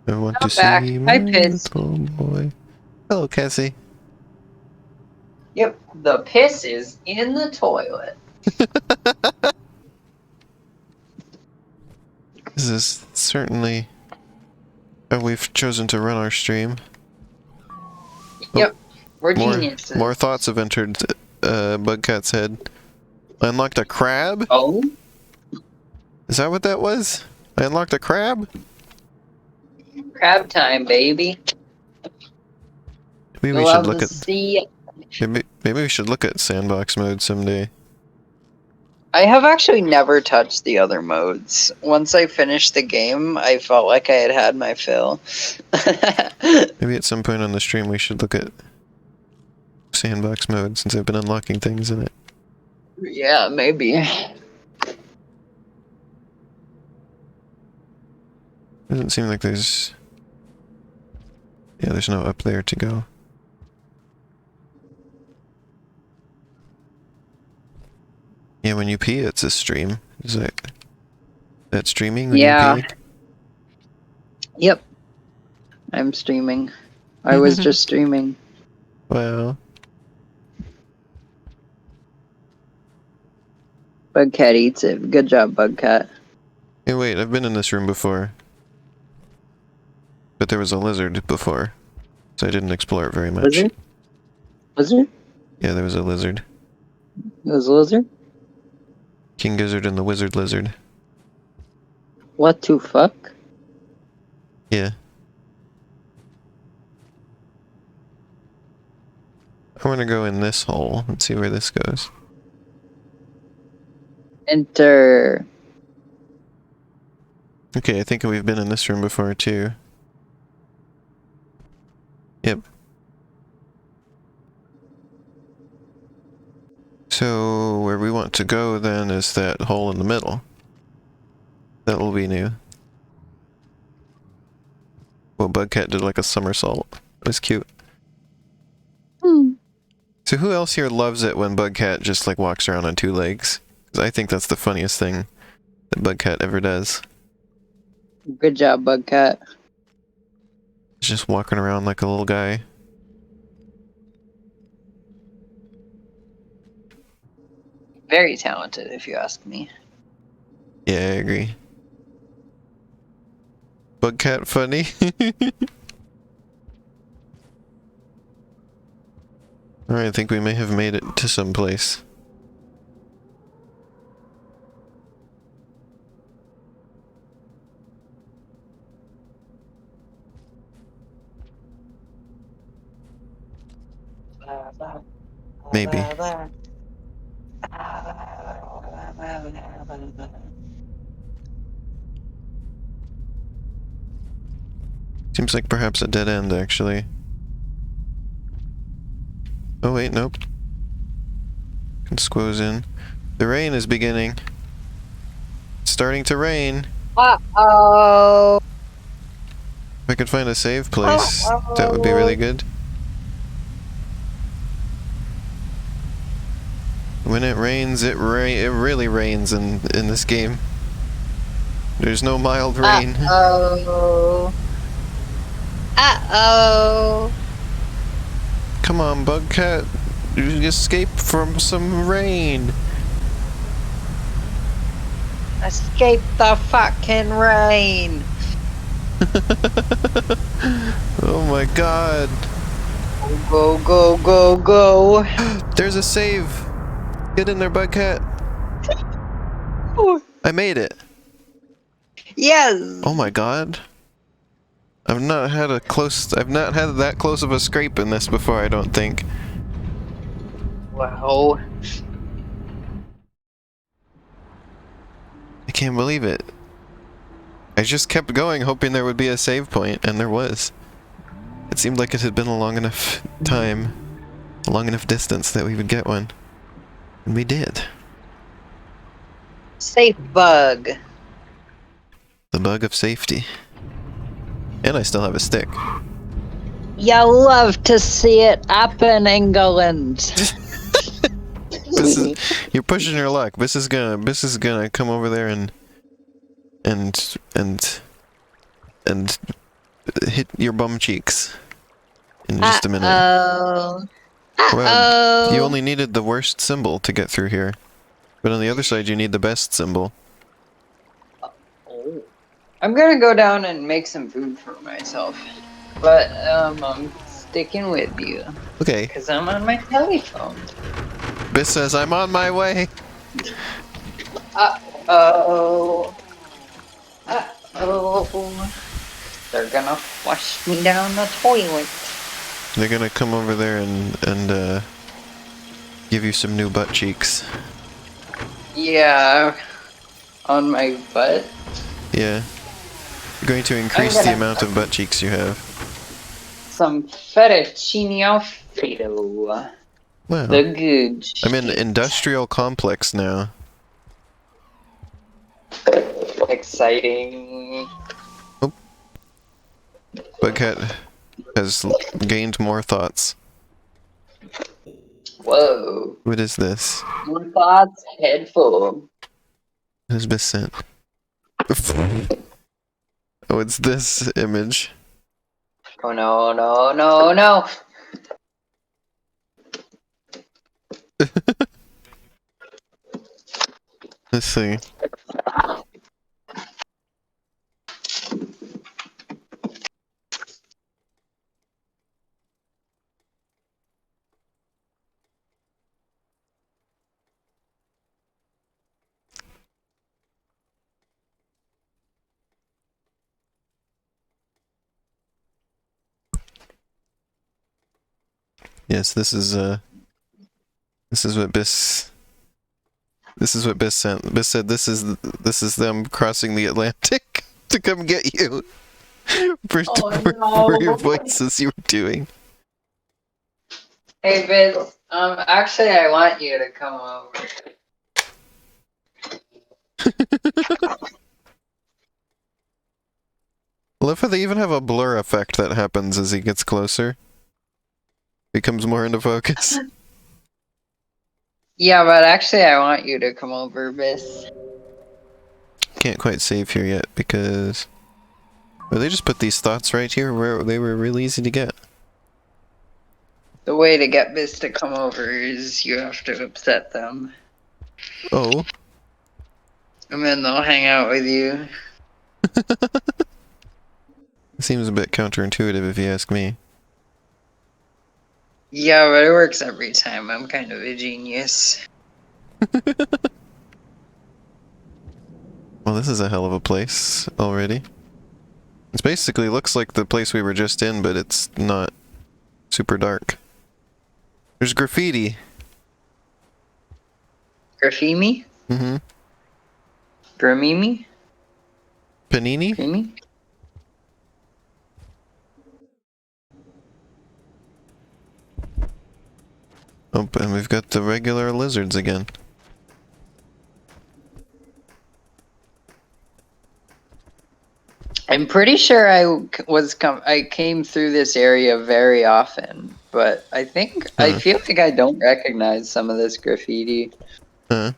I want I'm to back. see I my pissed. little boy. Hello, Cassie. Yep, the piss is in the toilet. This is certainly... we've chosen to run our stream. Yep, we're More geniuses. thoughts have entered Bugcat's head. I unlocked a crab? Oh? Is that what that was? I unlocked a crab? Crab time, baby. Maybe we should Love to look at... see it. Maybe we should look at sandbox mode someday. I have actually never touched the other modes. Once I finished the game, I felt like I had my fill. Maybe at some point on the stream we should look at sandbox mode since I've been unlocking things in it. Yeah, maybe. Doesn't seem like there's... Yeah, there's no up there to go. Yeah, when you pee, it's a stream. Is that streaming when Yeah. you pee? Yep. I'm streaming. I was just streaming. Well, Bugcat eats it. Good job, Bugcat. hey wait, I've been in this room before. But there was a lizard before, so I didn't explore it very much. Lizard? Lizard? Yeah, there was a lizard. It was a lizard? King Gizzard and the Wizard Lizard. What to fuck? Yeah. I want to go in this hole and see where this goes. Enter. Okay, I think we've been in this room before too. Yep. So, where we want to go then is that hole in the middle. That will be new. Well, Bugcat did like a somersault. It was cute. So who else here loves it when Bugcat just like walks around on two legs? 'Cause I think that's the funniest thing that Bugcat ever does. Good job, Bugcat. He's just walking around like a little guy. Very talented, if you ask me. Yeah, I agree. Bugcat funny? Alright, I think we may have made it to some place. Maybe. Seems like perhaps a dead end, actually. Oh wait, nope. Can squoze in. The rain is beginning. It's starting to rain. Uh-oh. If I could find a save place, that would be really good. When it rains, it really rains in this game. There's no mild rain. Uh-oh. Uh-oh. Come on, Bugcat. You escape from some rain. Escape the fucking rain. Oh my god. Go, go, go, go. There's a save. Get in there, Bugcat. I made it. Yes. Oh my god. I've not had that close of a scrape in this before, I don't think. Wow. I can't believe it. I just kept going hoping there would be a save point, and there was. It seemed like it had been a long enough time, a long enough distance that we would get one. And we did. Safe bug. The bug of safety. And I still have a stick. You love to see it up in England. You're pushing your luck. This is gonna come over there and hit your bum cheeks in just a minute. Uh-oh. Well, you only needed the worst symbol to get through here. But on the other side, you need the best symbol. I'm gonna go down and make some food for myself. But, I'm sticking with you. Okay. Because I'm on my telephone. Biss says, I'm on my way. Uh-oh. Uh-oh. They're gonna flush me down the toilet. They're gonna come over there and give you some new butt cheeks. Yeah, on my butt. Yeah. You're going to I'm increase the gonna amount of butt cheeks you have. some fettuccine alfredo. Wow. The good I'm in shit. industrial complex now. Exciting. Oh, Bugcat has gained more thoughts. Whoa. What is this? More thoughts, head full. What is this sent? Oh, it's this image. Oh no, no, no, no. Let's see. Yes, this is what Biss sent. Biss said this is them crossing the Atlantic to come get you for your Oh no. voices you were doing. Hey, Biz. Actually, I want you to come over. I love how they even have a blur effect that happens as he gets closer. Becomes more into focus. Yeah, but actually, I want you to come over, Biz. Can't quite save here yet because... Oh, they just put these thoughts right here where they were really easy to get. The way to get Biz to come over is you have to upset them. Oh. And then they'll hang out with you. It seems a bit counterintuitive if you ask me. Yeah, but it works every time. I'm kind of a genius. Well, this is a hell of a place already. It basically looks like the place we were just in, but it's not super dark. There's graffiti. Graffiti? Mm-hmm. Gramimi? Panini? Creamy? Oh, and we've got the regular lizards again. I'm pretty sure I came through this area very often, but I Huh. feel like I don't recognize some of this graffiti. Huh.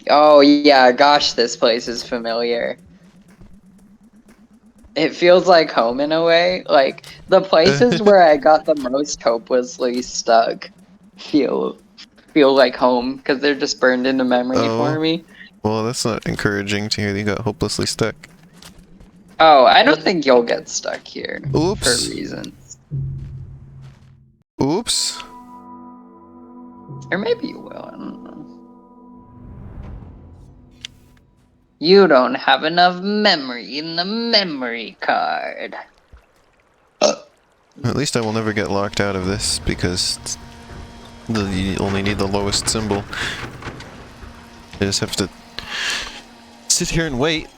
Oh yeah, gosh, this place is familiar. It feels like home in a way. Like the places where I got the most hopelessly stuck feel like home because they're just burned into memory for Oh. me. Well, that's not encouraging to hear that you got hopelessly stuck. Oh, I don't think you'll get stuck here for Oops. reasons. Oops. Or maybe you will, I don't know. You don't have enough memory in the memory card. At least I will never get locked out of this because you only need the lowest symbol. I just have to sit here and wait.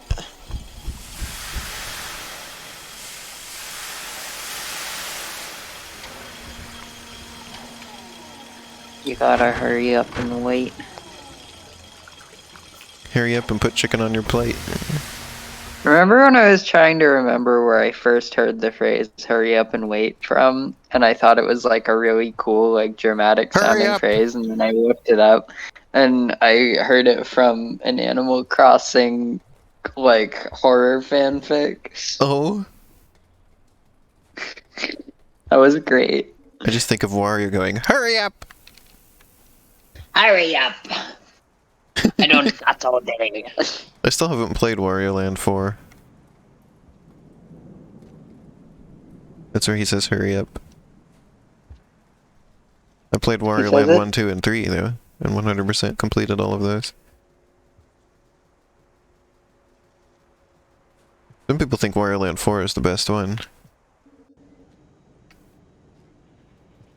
You gotta hurry up and wait. Hurry up and put chicken on your plate. Remember when I was trying to remember where I first heard the phrase "hurry up and wait" from, and I thought it was like a really cool, like dramatic Hurry sounding up! phrase, and then I looked it up, and I heard it from an Animal Crossing, like horror fanfic. Oh? That was great. I just think of Wario going, hurry up! Hurry up! I don't got all day. I still haven't played Wario Land 4. That's where he says hurry up. I played Wario says Land it? 1, 2, and 3 though, and 100% completed all of those. Some people think Wario Land 4 is the best one.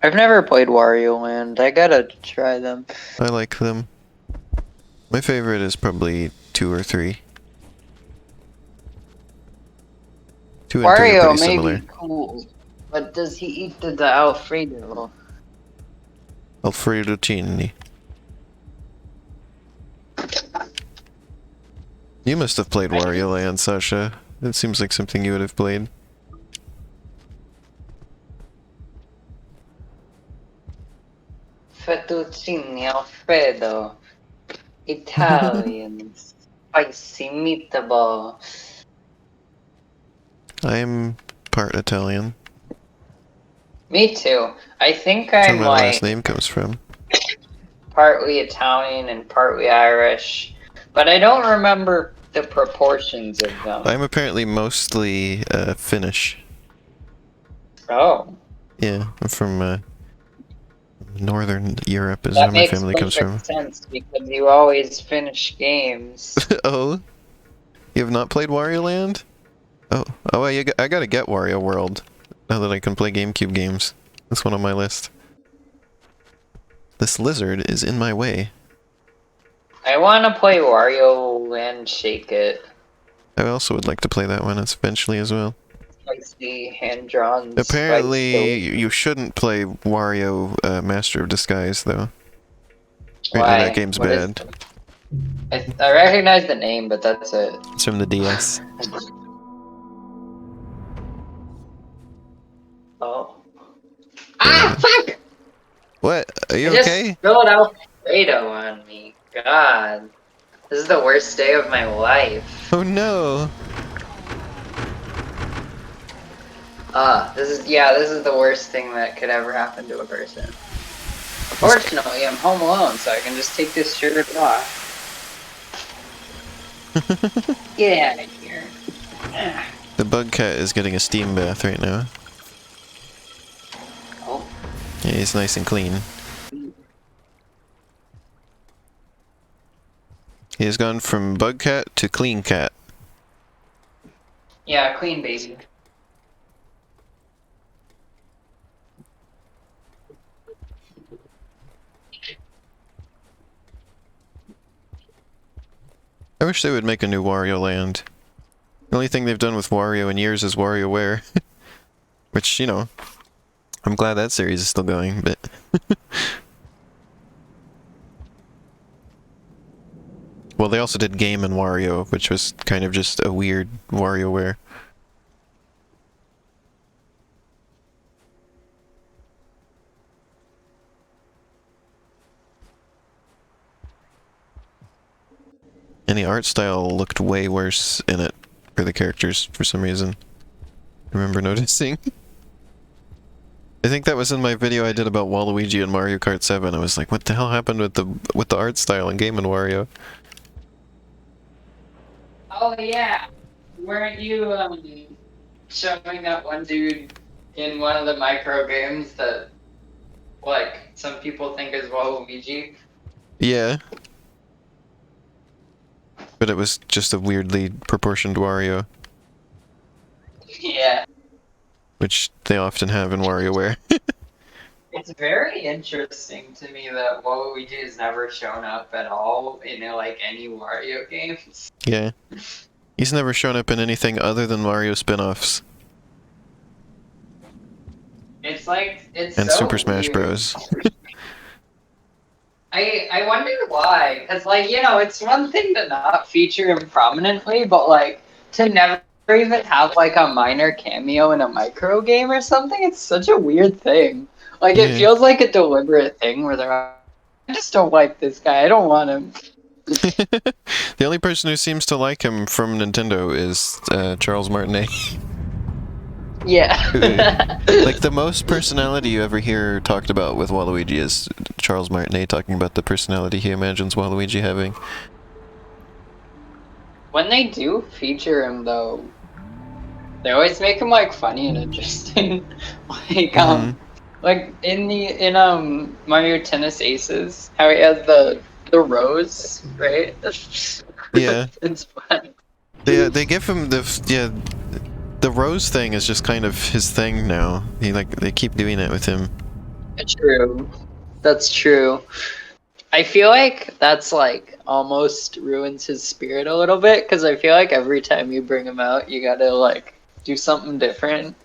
I've never played Wario Land. I gotta try them. I like them. My favorite is probably 2 or 3. 2 and 3 are Wario pretty may similar. be cool, but does he eat the Alfredo? Alfredo-cini. You must have played Wario Land, Sasha. It seems like something you would have played. Fettuccine Alfredo. Italian. Spicy meatball. I'm part Italian. Me too. I think That's where I'm my last like name comes from. partly Italian and partly Irish, but I don't remember the proportions of them. I'm apparently mostly Finnish. Oh. Yeah, I'm from Northern Europe is That where my makes family comes from. perfect sense because you always finish games. Oh? You have not played Wario Land? Oh, I gotta get Wario World, now that I can play GameCube games. That's one on my list. This lizard is in my way. I want to play Wario and Shake It. I also would like to play that one eventually as well. Spicy hand-drawn Apparently, spice. you shouldn't play Wario Master of Disguise, though. Why? That game's What is bad. I recognize the name, but that's it. It's from the DS. Oh. Ah, fuck! What? Are you I just okay? spilled Alfredo on me. God. This is the worst day of my life. Oh no! This is the worst thing that could ever happen to a person. Fortunately, I'm home alone, so I can just take this shirt off. Get out of here. The bug cat is getting a steam bath right now. Oh. Yeah, he's nice and clean. He has gone from bug cat to clean cat. Yeah, clean baby. I wish they would make a new Wario Land. The only thing they've done with Wario in years is WarioWare. Which, you know, I'm glad that series is still going, but... Well, they also did Game and Wario, which was kind of just a weird WarioWare. And the art style looked way worse in it for the characters for some reason. I remember noticing. I think that was in my video I did about Waluigi and Mario Kart 7. I was like, what the hell happened with the art style in Game & Wario? Oh yeah, weren't you showing that one dude in one of the micro games that like some people think is Waluigi? Yeah. But it was just a weirdly proportioned Wario, Yeah. which they often have in WarioWare. It's very interesting to me that Waluigi has never shown up at all in like any Wario games. Yeah. He's never shown up in anything other than Mario spin-offs. It's like it's And so Super Smash weird. Bros. I wonder why, because like it's one thing to not feature him prominently, but like to never even have like a minor cameo in a micro game or something. It's such a weird thing. Like it Yeah. feels like a deliberate thing where they're like, I just don't like this guy. I don't want him. The only person who seems to like him from Nintendo is Charles Martinet. Yeah. Like, the most personality you ever hear talked about with Waluigi is Charles Martinet talking about the personality he imagines Waluigi having. When they do feature him, though, they always make him like funny and interesting. Like in Mario Tennis Aces, how he has the rose, right? Yeah. It's fun. They give him the rose thing is just kind of his thing now. They keep doing it with him. True. That's true. I feel like that's like almost ruins his spirit a little bit because I feel like every time you bring him out, you gotta like do something different.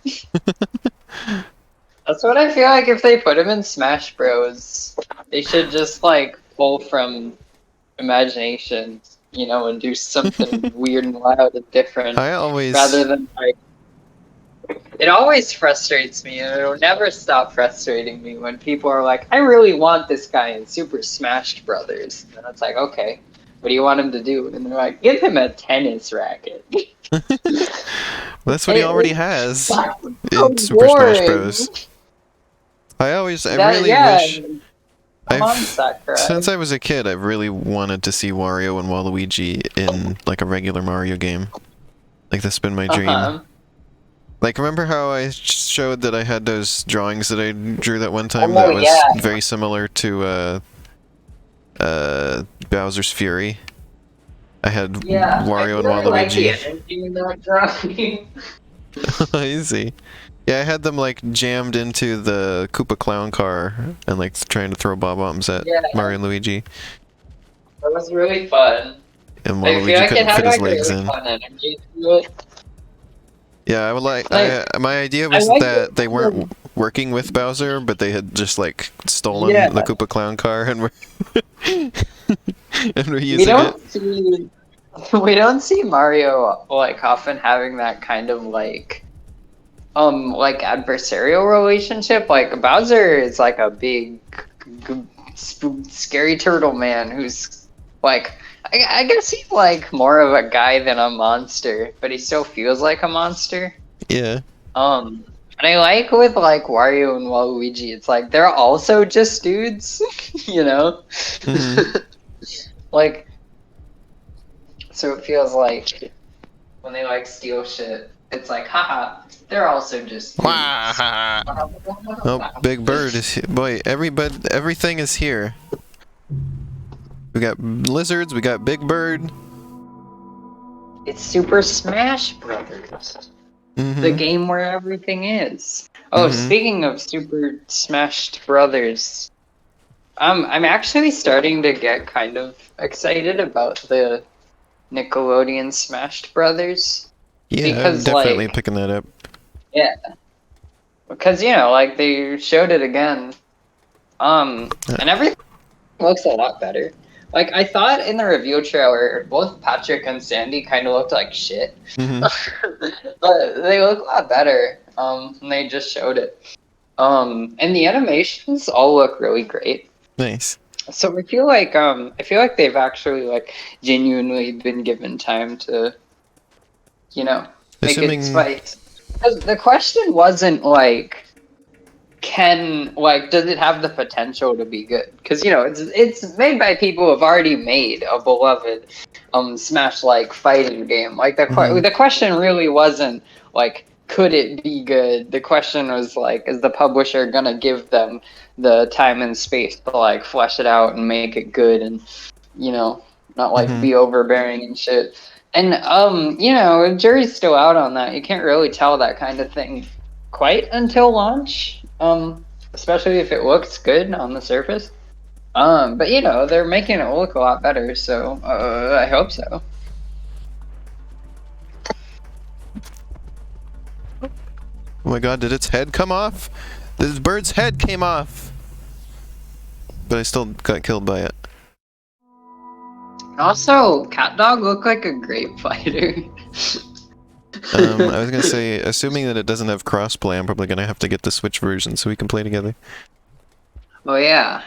That's what I feel like if they put him in Smash Bros. They should just like pull from imagination, you know, and do something weird and loud and different rather than like. It always frustrates me, and it'll never stop frustrating me when people are like, I really want this guy in Super Smash Brothers. And it's like, okay, what do you want him to do? And they're like, give him a tennis racket. Well, that's what he already has so in Super Smash Bros. I really wish. Since I was a kid, I've really wanted to see Wario and Waluigi in like a regular Mario game. Like that's been my dream. Like, remember how I showed that I had those drawings that I drew that one time that was very similar to Bowser's Fury? I had Wario and Waluigi. Easy. Yeah, I had them like jammed into the Koopa Clown car and like trying to throw bombs at Mario and Luigi. That was really fun. And Waluigi couldn't fit his legs in. Yeah, I would my idea was that they weren't working with Bowser, but they had just like stolen the Koopa Clown car and were reusing it. We don't see Mario like often having that kind of like adversarial relationship. Like Bowser is like a big scary turtle man who's like I guess he's like more of a guy than a monster, but he still feels like a monster. Yeah. And I like with like Wario and Waluigi, it's like they're also just dudes, you know? Mm-hmm. Like, so it feels like when they like steal shit, it's like, haha, they're also just dudes. Oh, Big Bird is here. Boy, everything is here. We got lizards, we got Big Bird. It's Super Smash Brothers. The game where everything is. Oh, speaking of Super Smash Brothers, I'm actually starting to get kind of excited about the Nickelodeon Smash Brothers. Yeah, because, I'm definitely picking that up. Yeah. Because, you know, like, they showed it again. And everything looks a lot better. Like, I thought in the reveal trailer, both Patrick and Sandy kind of looked like shit. But they look a lot better. And they just showed it. And the animations all look really great. Nice. So I feel like they've actually like genuinely been given time to, you know, make it spice. Because the question wasn't like, does it have the potential to be good? Because, you know, it's made by people who have already made a beloved Smash like fighting game. Like the question really wasn't like, could it be good? The question was like, is the publisher gonna give them the time and space to like flesh it out and make it good and, you know, not like be overbearing and shit. And you know, jury's still out on that. You can't really tell that kind of thing quite until launch. Especially if it looks good on the surface. But you know, they're making it look a lot better, so I hope so. Oh my god, did its head come off? This bird's head came off! But I still got killed by it. Also, Cat Dog looked like a great fighter. I was gonna say, assuming that it doesn't have crossplay, I'm probably gonna have to get the Switch version so we can play together. Oh yeah.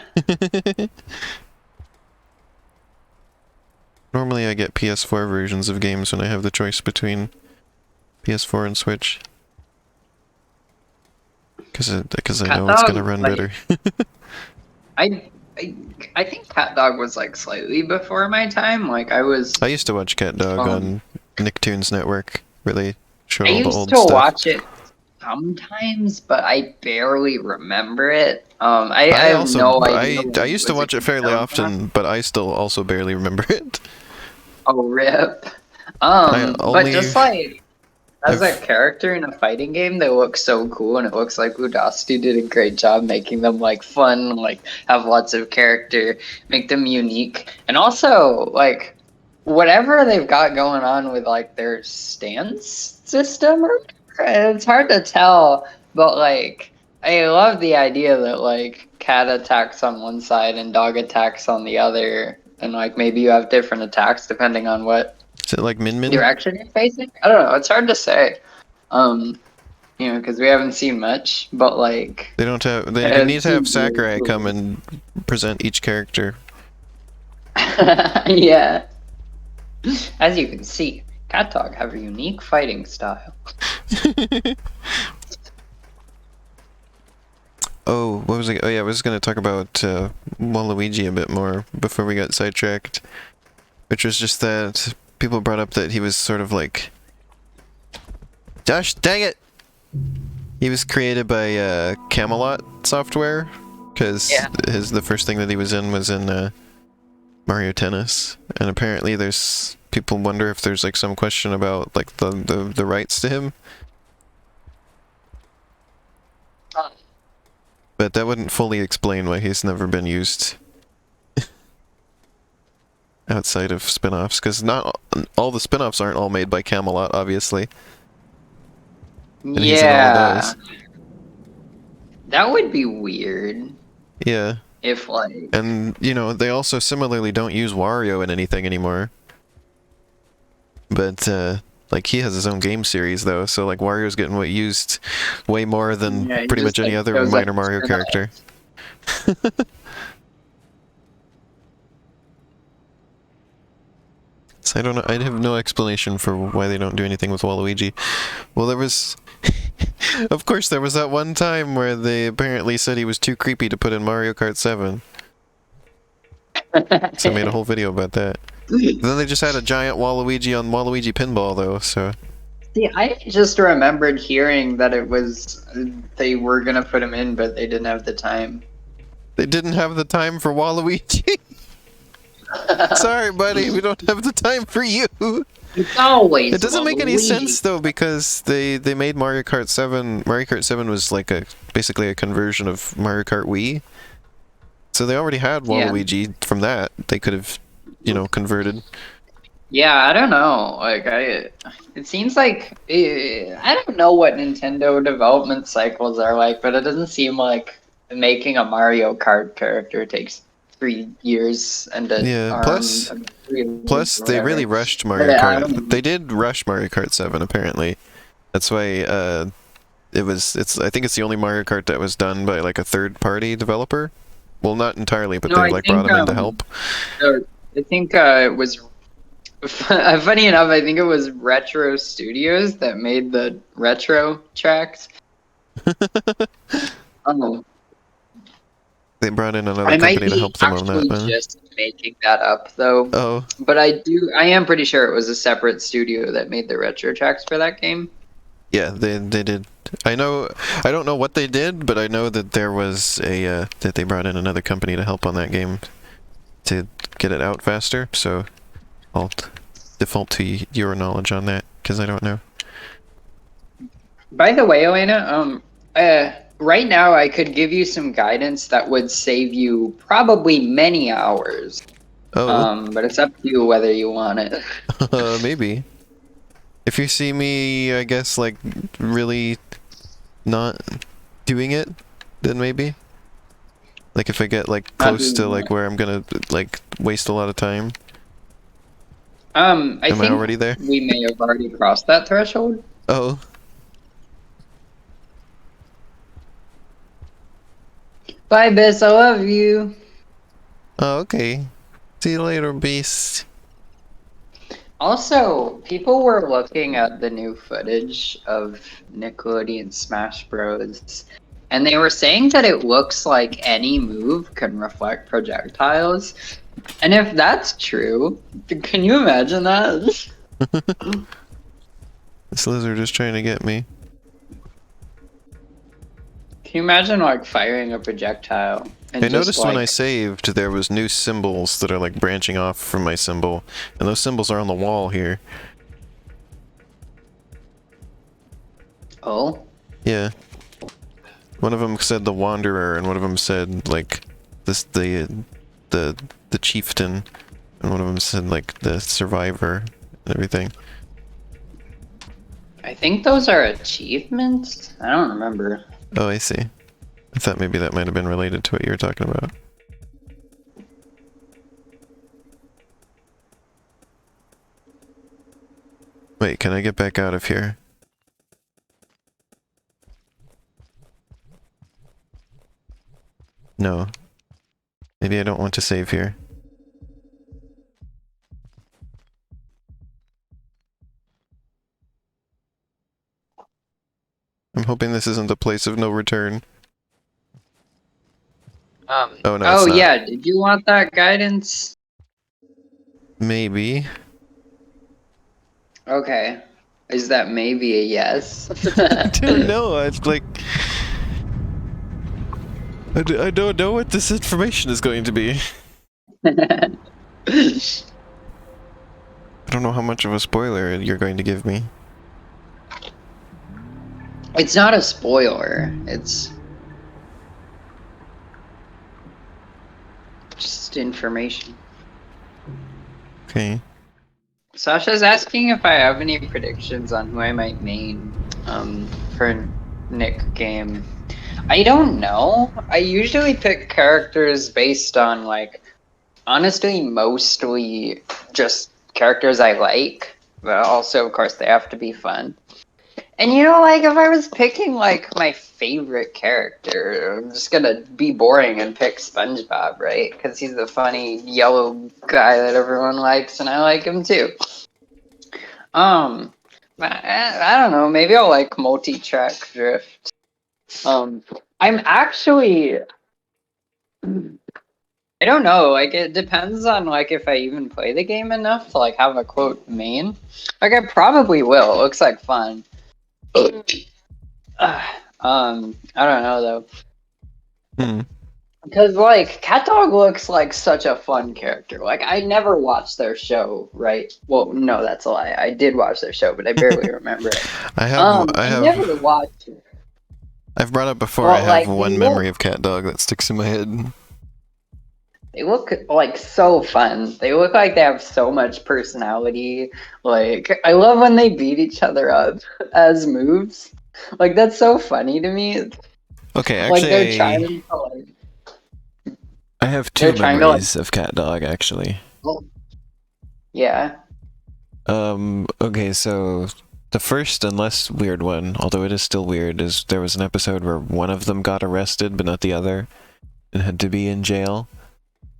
Normally I get PS4 versions of games when I have the choice between PS4 and Switch. Because I know it's gonna run better. I think Cat Dog was like slightly before my time. Like I used to watch Cat Dog on Nicktoons Network, where they showed all the old stuff. I used to watch it sometimes, but I barely remember it. I have no idea. I used to watch it fairly often, but I still also barely remember it. Oh, rip. But just like as a I've- character in a fighting game, they look so cool, and it looks like Udasti did a great job making them like fun, like have lots of character, make them unique, and also like whatever they've got going on with like their stance system, or it's hard to tell, but like I love the idea that like cat attacks on one side and dog attacks on the other, and like maybe you have different attacks depending on what Is it like Min Min? direction you're facing. I don't know. It's hard to say. Because we haven't seen much, but like They don't have. They it need to have seems really Sakurai cool. come and present each character. Yeah. As you can see, Cat Dog have a unique fighting style. Oh, what was it? Oh yeah, I was gonna talk about Waluigi a bit more before we got sidetracked, which was just that people brought up that he was sort of like, gosh dang it, he was created by Camelot software, because Yeah. the first thing that he was in Mario Tennis, and apparently there's people wonder if there's like some question about like the rights to him. But that wouldn't fully explain why he's never been used outside of spin-offs, because not all the spin-offs aren't all made by Camelot, obviously. And he's in all of those. That would be weird Yeah, if like and you know, they also similarly don't use Wario in anything anymore. But like he has his own game series though, so like Wario's getting used way more than Yeah, he pretty just, much any like, other goes minor up Mario to character. So I don't know. I have no explanation for why they don't do anything with Waluigi. Well, there was, of course, there was that one time where they apparently said he was too creepy to put in Mario Kart 7. So I made a whole video about that. Then they just had a giant Waluigi on Waluigi Pinball though. So See, I just remembered hearing that it was they were gonna put him in, but they didn't have the time. they didn't have the time for Waluigi. Sorry, buddy, we don't have the time for you. It's always. It doesn't make any Waluigi. sense though, because they made Mario Kart 7. Mario Kart 7 was like basically a conversion of Mario Kart Wii. So they already had Yeah. Waluigi from that. They could have, you know, converted. Yeah, I don't know. Like, it seems like I don't know what Nintendo development cycles are like, but it doesn't seem like making a Mario Kart character takes 3 years and a Yeah, arm plus- and 3 years Plus, or they whatever. really rushed Mario But I don't- Kart. They did rush Mario Kart 7 apparently. That's why I think it's the only Mario Kart that was done by like a third-party developer. Well, not entirely, but No, they I like brought think, him in to help. I think it was funny enough. I think it was Retro Studios that made the retro tracks. They brought in another I might company to be help them on that. actually Man. just making that up though. Oh, But I am pretty sure it was a separate studio that made the retro tracks for that game. yeah, they did. I don't know what they did, but I know that there was that they brought in another company to help on that game to get it out faster. So I'll default to your knowledge on that because I don't know. By the way, Elena, right now I could give you some guidance that would save you probably many hours. Oh, But it's up to you whether you want it. maybe. If you see me, I guess like really not doing it, then maybe. Like if I get like close to like where I'm gonna like waste a lot of time. I Am I think already there? we may have already crossed that threshold. Oh. Bye, Biss. I love you. Oh, okay. See you later, beast. Also, people were looking at the new footage of Nickelodeon Smash Bros. And they were saying that it looks like any move can reflect projectiles. And if that's true, can you imagine that? This lizard is trying to get me. Can you imagine like firing a projectile? And I noticed when I like, saved, there was new symbols that are like branching off from my symbol, and those symbols are on the wall here. Oh. Yeah. One of them said the Wanderer, and one of them said like the Chieftain, and one of them said like the Survivor and everything. I think those are achievements. I don't remember. Oh, I see. I thought maybe that might have been related to what you were talking about. Wait, can I get back out of here? No. Maybe I don't want to save here. I'm hoping this isn't a place of no return. Oh, no, it's Oh not. yeah, did you want that guidance? Maybe. Okay. Is that maybe a yes? I don't know. I'd like. I don't know what this information is going to be. I don't know how much of a spoiler you're going to give me. It's not a spoiler. It's just information. Okay. Sasha's asking if I have any predictions on who I might main for Nick game. I don't know. I usually pick characters based on like honestly mostly just characters I like, but also of course they have to be fun. And you know, like if I was picking like my favorite character, I'm just gonna be boring and pick SpongeBob, right? Because he's the funny yellow guy that everyone likes, and I like him too. But I don't know. Maybe I'll like multi-track drift. I'm actually. I don't know. Like it depends on like if I even play the game enough to like have a quote main. Like I probably will. It looks like fun. I don't know though. Hmm. Because like Cat Dog looks like such a fun character. Like I never watched their show, right? Well, no, that's a lie. I did watch their show, but I barely remember it. I never watched it. I've brought up before. Well, I have like, one memory of Cat Dog that sticks in my head. They look like so fun. They look like they have so much personality. Like I love when they beat each other up as moves. Like that's so funny to me. Okay, Like actually, they're trying to like. I have They're two trying to, memories of Cat Dog actually. Yeah. Okay, so the first and less weird one, although it is still weird, is there was an episode where one of them got arrested but not the other and had to be in jail.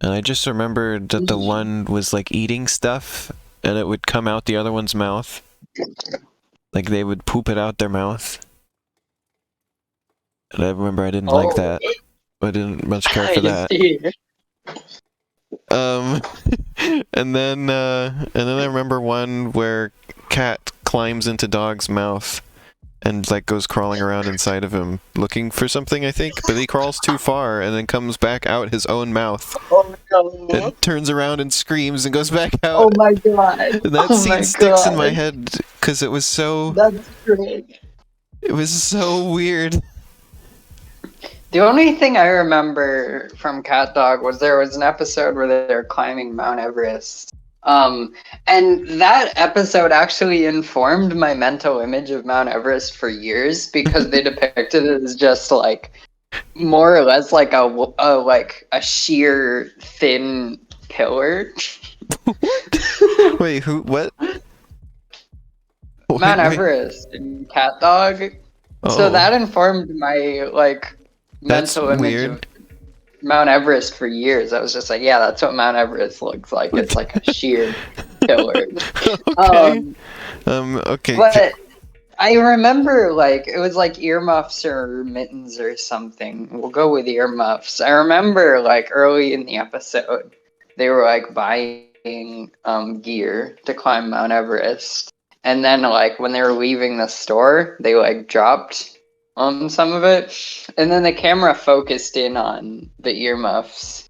And I just remembered that the one was like eating stuff and it would come out the other one's mouth. Like they would poop it out their mouth. And I remember I didn't like that. I didn't much care for that. And then I remember one where Cat climbs into Dog's mouth and like goes crawling around inside of him looking for something, I think, but he crawls too far and then comes back out his own mouth. Oh no. And turns around and screams and goes back out. Oh my god. And that scene sticks in my head because it was so. That's great. It was so weird. The only thing I remember from Cat Dog was there was an episode where they were climbing Mount Everest. And that episode actually informed my mental image of Mount Everest for years because they depicted it as just like more or less like a sheer thin pillar. Wait, who? What? Mount Everest and Cat Dog. Oh. So that informed my like mental image weird. of Mount Everest for years. I was just like, yeah, that's what Mount Everest looks like. It's like a sheer pillar. Okay. Okay. But I remember like it was like earmuffs or mittens or something. We'll go with earmuffs. I remember like early in the episode they were like buying gear to climb Mount Everest. And then like when they were leaving the store, they like dropped some of it, and then the camera focused in on the earmuffs,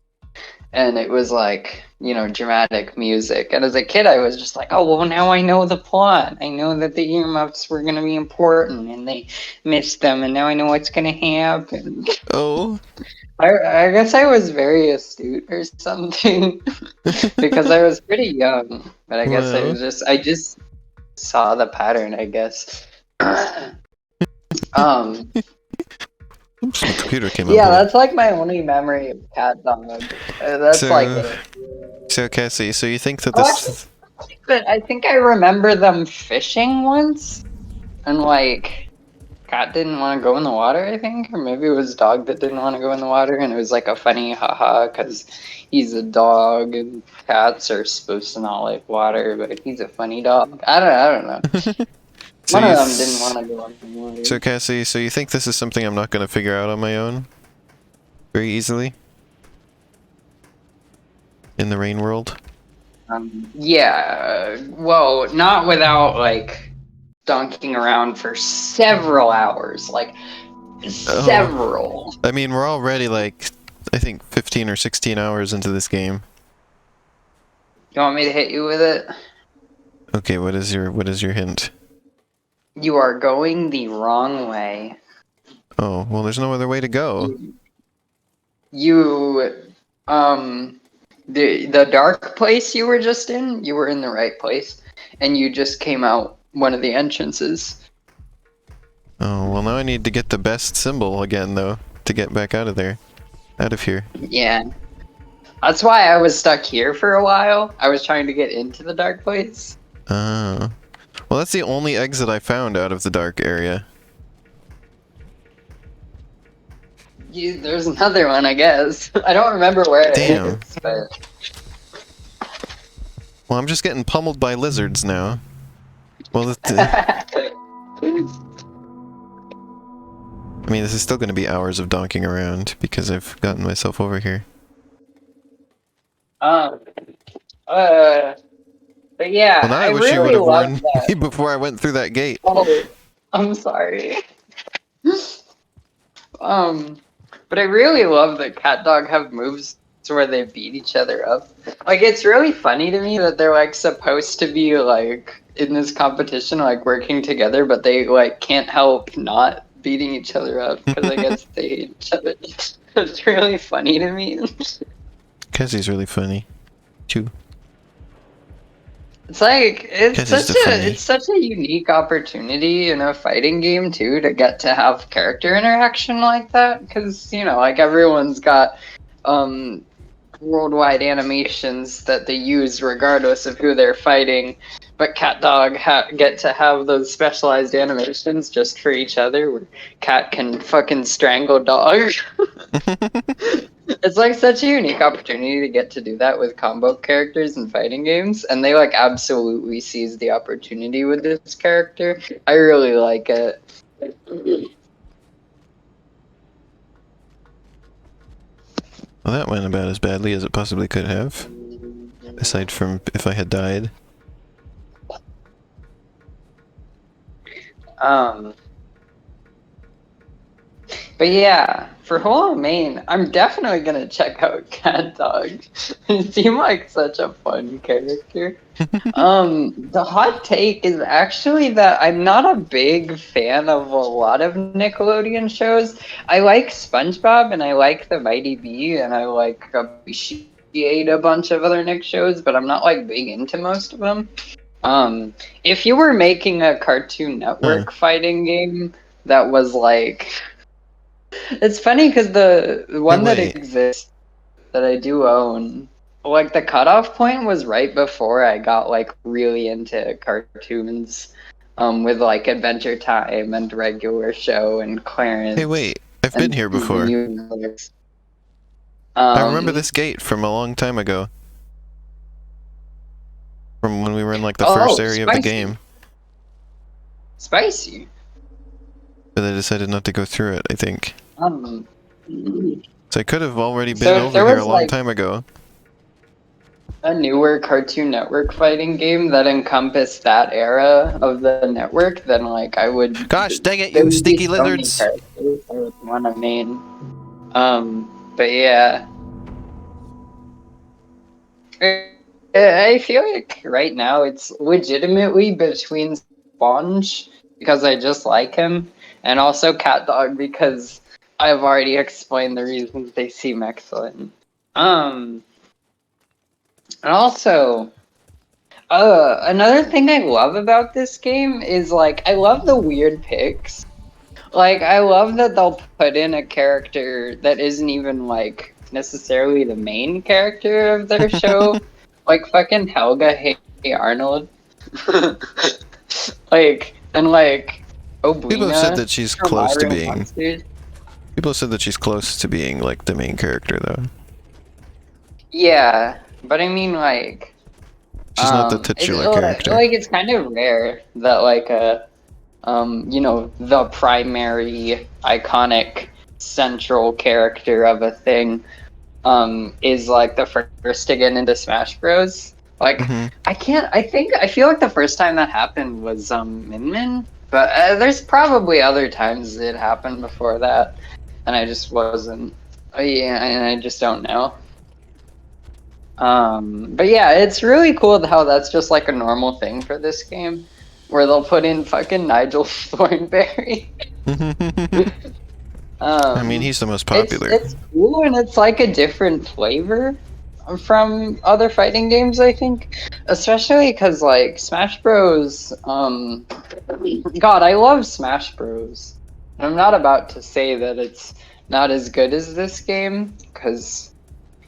and it was like dramatic music. And as a kid, I was just like, oh, well, now I know the plot. I know that the earmuffs were going to be important and they missed them, and now I know what's going to happen. Oh. I guess I was very astute or something because I was pretty young, but I guess Well. I just saw the pattern, I guess. Oops, my computer came Yeah, on. that's like my only memory of Cat Dog. That's So- like it. So Cassie, so you think that Oh, this? But I think I remember them fishing once, and like cat didn't want to go in the water, I think, or maybe it was dog that didn't want to go in the water, and it was like a funny haha because he's a dog and cats are supposed to not like water, but he's a funny dog. I don't know. So One you of them th- didn't want to go in the water. So Cassie, so you think this is something I'm not going to figure out on my own very easily in the rain world? Yeah, well, not without like donking around for several hours, like several. I mean, we're already like, I think 15 or 16 hours into this game. You want me to hit you with it? Okay, what is your hint? You are going the wrong way. Oh, well, there's no other way to go. You, the dark place you were just in, you were in the right place, and you just came out one of the entrances. Oh, well, now I need to get the best symbol again, though, to get back out of there. Out of here. Yeah. That's why I was stuck here for a while. I was trying to get into the dark place. Oh. Well, that's the only exit I found out of the dark area. There's another one, I guess. I don't remember where it Damn. is, but... Well, I'm just getting pummeled by lizards now. Well, I mean, this is still going to be hours of donking around because I've gotten myself over here. But yeah, Well, now I I wish you would really have love warned that. me before I went through that gate. Oh, I'm sorry. But I really love that Cat Dog have moves where they beat each other up. Like, it's really funny to me that they're like supposed to be like in this competition, like working together, but they like can't help not beating each other up because I guess they hate each other. It's really funny to me. Cassie's really funny, too. It's like Cassie's funny. it's such a unique opportunity in a fighting game too to get to have character interaction like that because like everyone's got worldwide animations that they use regardless of who they're fighting, but Cat Dog get to have those specialized animations just for each other where Cat can fucking strangle Dog. It's like such a unique opportunity to get to do that with combo characters in fighting games, and they like absolutely seize the opportunity with this character. I really like it. Well, that went about as badly as it possibly could have. Aside from if I had died. But yeah, for Holo Main, I'm definitely gonna check out Cat Dog. He seemed like such a fun character. The hot take is actually that I'm not a big fan of a lot of Nickelodeon shows. I like SpongeBob and I like The Mighty Bee and I like appreciate a bunch of other Nick shows, but I'm not like big into most of them. If you were making a Cartoon Network fighting game that was like... It's funny because the one that exists that I do own, like the cutoff point was right before I got like really into cartoons, with like Adventure Time and Regular Show and Clarence. Hey, wait, I've been here before. I remember this gate from a long time ago. From when we were in like the first area of the game. Spicy. But I decided not to go through it, I think. So I could have already been So if over there here was, a long like, time ago. A newer Cartoon Network fighting game that encompassed that era of the network, then like I would. Gosh, dang it, there you would be stinky so many lizards! characters I would want to main. But yeah. I feel like right now it's legitimately between Sponge because I just like him, and also Cat Dog because I've already explained the reasons they seem excellent. And also, another thing I love about this game is like I love the weird picks. Like I love that they'll put in a character that isn't even like necessarily the main character of their show. Like fucking Helga Hey Arnold. Like and like People have said Oblina that she's from close to Modern being. Monsters. People have said that she's close to being like the main character, though. Yeah, but I mean like She's not the it's titular character. like it's kind of rare that like a you know, the primary iconic central character of a thing is like the first to get into Smash Bros. Like Hmm. I feel like the first time that happened was Min Min, but there's probably other times it happened before that, and I just wasn't. Yeah, and I just don't know. But yeah, it's really cool how that's just like a normal thing for this game, where they'll put in fucking Nigel Thornberry. I mean, he's the most It's popular. it's cool and it's like a different flavor from other fighting games, I think, especially because like Smash Bros. God, I love Smash Bros. And I'm not about to say that it's not as good as this game because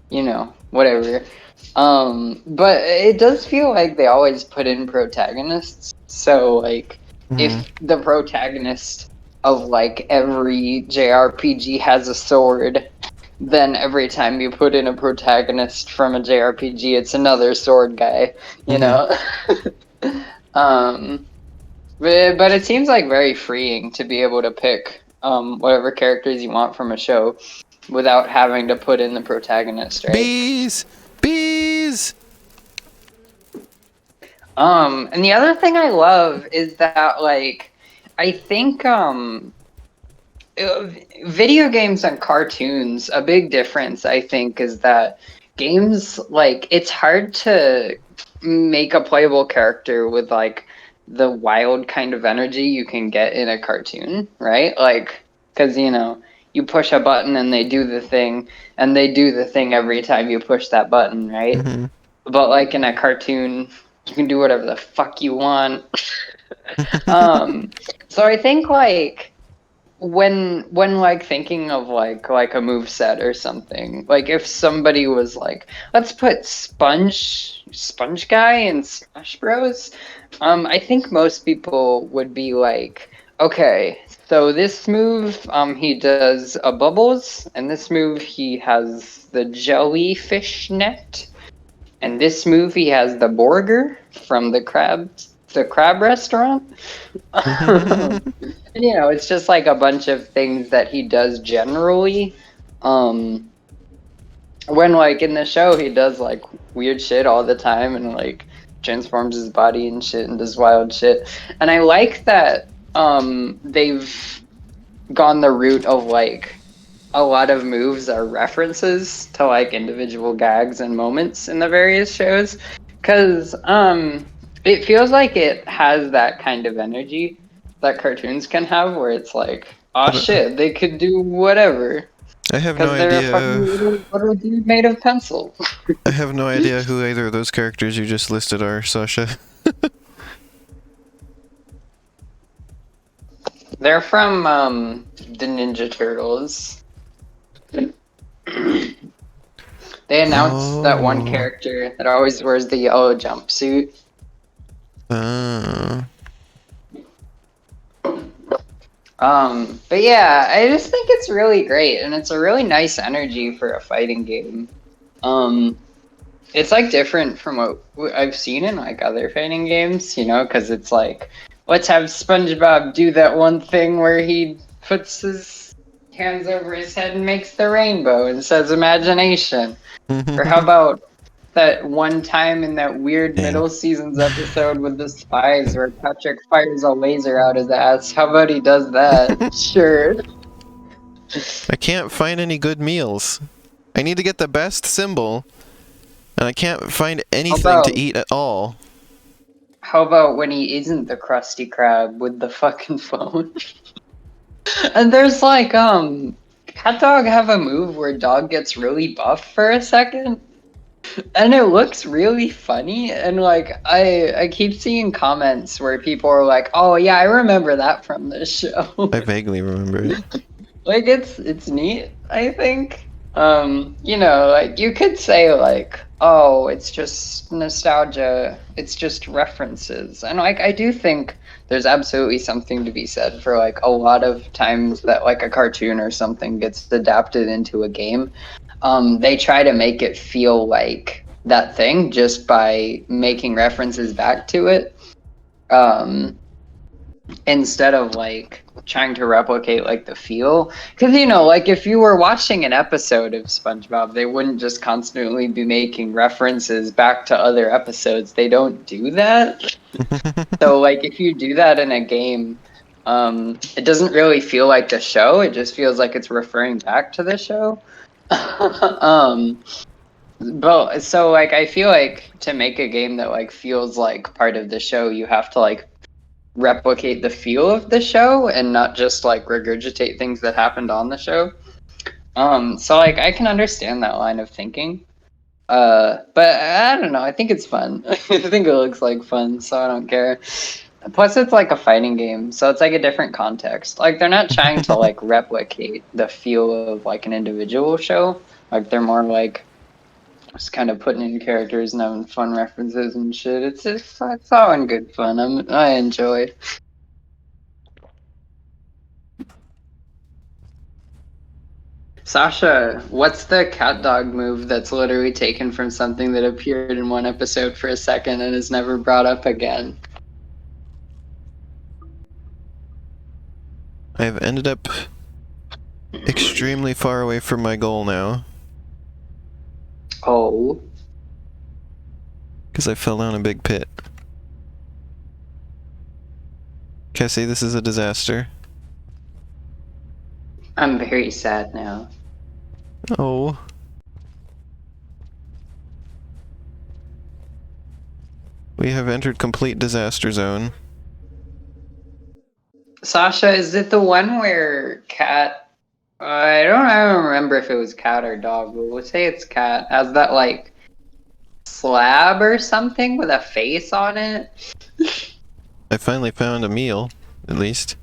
you know whatever. But it does feel like they always put in protagonists. So like, Mhm. if the protagonist of like every JRPG has a sword, then every time you put in a protagonist from a JRPG, it's another sword guy. You know. um, but it seems like very freeing to be able to pick whatever characters you want from a show without having to put in the protagonist, right? Bees! Bees! And the other thing I love is that like I think video games and cartoons, a big difference I think is that games like it's hard to make a playable character with like the wild kind of energy you can get in a cartoon, right? Like cuz you know, you push a button and they do the thing and they do the thing every time you push that button, right? Hmm. But like in a cartoon, you can do whatever the fuck you want. um, so I think like when like thinking of like a move set or something, like if somebody was like, let's put Sponge Guy in Smash Bros. I think most people would be like, okay, so this move, he does a bubbles, and this move he has the jellyfish net. And this movie has the burger from the crab restaurant. You know, it's just like a bunch of things that he does generally. Um, when like in the show, he does like weird shit all the time and like transforms his body and shit and does wild shit. And I like that they've gone the route of like a lot of moves are references to like individual gags and moments in the various shows because it feels like it has that kind of energy that cartoons can have where it's like oh shit they could do whatever I have no because they're a idea. fucking little dude made of pencil. I have no idea who either of those characters you just listed are, Sasha. They're from the Ninja Turtles. They announced that one Oh. character that always wears the yellow jumpsuit. But yeah, I just think it's really great, and it's a really nice energy for a fighting game. It's like different from what I've seen in like other fighting games, you know, because it's like, let's have SpongeBob do that one thing where he puts his hands over his head and makes the rainbow and says imagination. Or how about that one time in that weird Dang. middle seasons episode with the spies where Patrick fires a laser out his ass? How about he does that? Sure. I can't find any good meals. I need to get the best symbol And I can't find anything about- to eat at all. How about when he isn't the Krusty Krab with the fucking phone? And there's like, Cat Dog have a move where dog gets really buff for a second, and it looks really funny. And like, I keep seeing comments where people are like, "Oh yeah, I remember that from this show." I vaguely remember it. Like it's neat, I think. You know, like you could say like, oh, it's just nostalgia, it's just references. And like I do think there's absolutely something to be said for like a lot of times that like a cartoon or something gets adapted into a game. They try to make it feel like that thing just by making references back to it. Instead of like trying to replicate like the feel, because you know, like if you were watching an episode of SpongeBob, they wouldn't just constantly be making references back to other episodes. They don't do that. So like if you do that in a game, it doesn't really feel like the show, it just feels like it's referring back to the show. But so like I feel like to make a game that like feels like part of the show, you have to like replicate the feel of the show and not just like regurgitate things that happened on the show. So like I can understand that line of thinking. But I don't know, I think it's fun. I think it looks like fun, so I don't care. Plus it's like a fighting game, so it's like a different context. Like they're not trying to like replicate the feel of like an individual show. Like they're more like just kind of putting in characters and having fun references and shit. It's all in good fun. I enjoy. Sasha, what's the cat dog move that's literally taken from something that appeared in one episode for a second and is never brought up again? I've ended up extremely far away from my goal now. Oh. Because I fell down a big pit. Cassie, this is a disaster. I'm very sad now. Oh. We have entered complete disaster zone. Sasha, is it the one where cat... I don't remember if it was cat or dog, but we'll say it's cat. Has that, like, slab or something with a face on it? I finally found a meal, at least.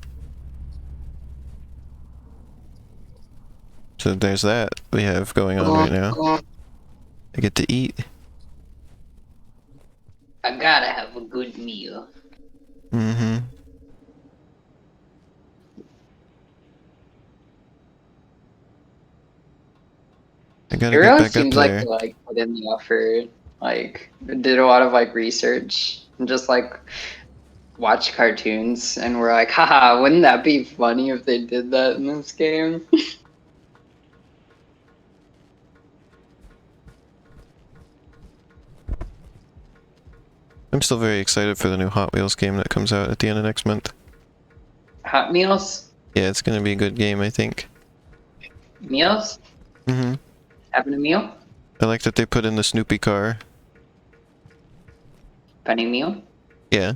So there's that we have going on right now. I get to eat. I gotta have a good meal. Mm-hmm. I gotta It get really back seems up like there. they like put in the effort, like did a lot of like research and just like watch cartoons and we're like, haha, wouldn't that be funny if they did that in this game? I'm still very excited for the new Hot Wheels game that comes out at the end of next month. Hot meals? Yeah, it's gonna be a good game, I think. Meals? Mm-hmm. Having a meal? I like that they put in the Snoopy car. Funny meal? Yeah.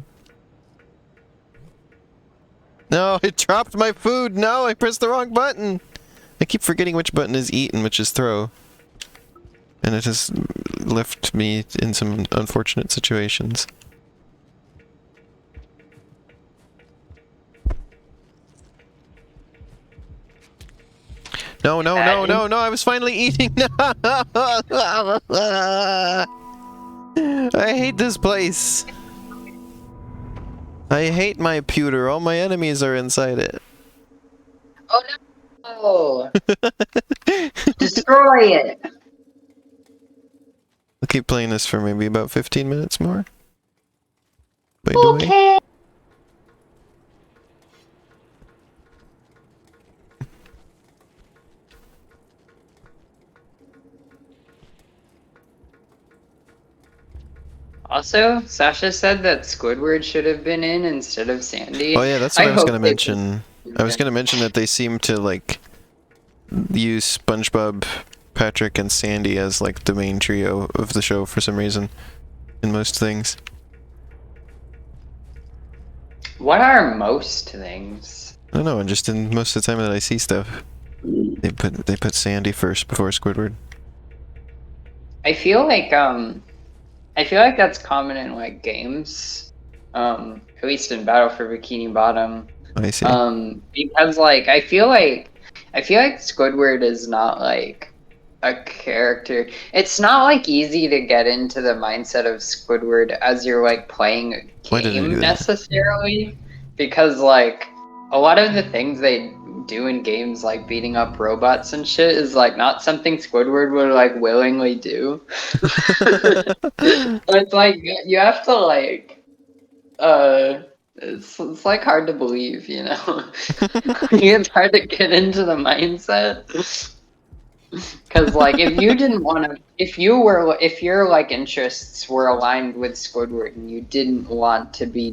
No, it dropped my food! No, I pressed the wrong button! I keep forgetting which button is eat and which is throw. And it has left me in some unfortunate situations. No, no, no, no, no, I was finally eating! No! I hate this place! I hate my pewter, all my enemies are inside it. Oh no! Destroy it! I'll keep playing this for maybe about 15 minutes more. By the way. Okay. Also, Sasha said that Squidward should have been in instead of Sandy. Oh yeah, that's what I was hope gonna they- mention. I was gonna mention that they seem to, like, use SpongeBob Patrick and Sandy as like the main trio of the show for some reason in most things. What are most things? I don't know, and just in most of the time that I see stuff, they put Sandy first before Squidward. I feel like that's common in like games. At least in Battle for Bikini Bottom. I see. Because like I feel like Squidward is not like a character. It's not like easy to get into the mindset of Squidward as you're like playing a Why did they do game that? necessarily, because like a lot of the things they do in games, like beating up robots and shit, is like not something Squidward would like willingly do. It's like you have to like it's like hard to believe, you know. It's hard to get into the mindset. Because like if you didn't want to, if your like interests were aligned with Squidward and you didn't want to be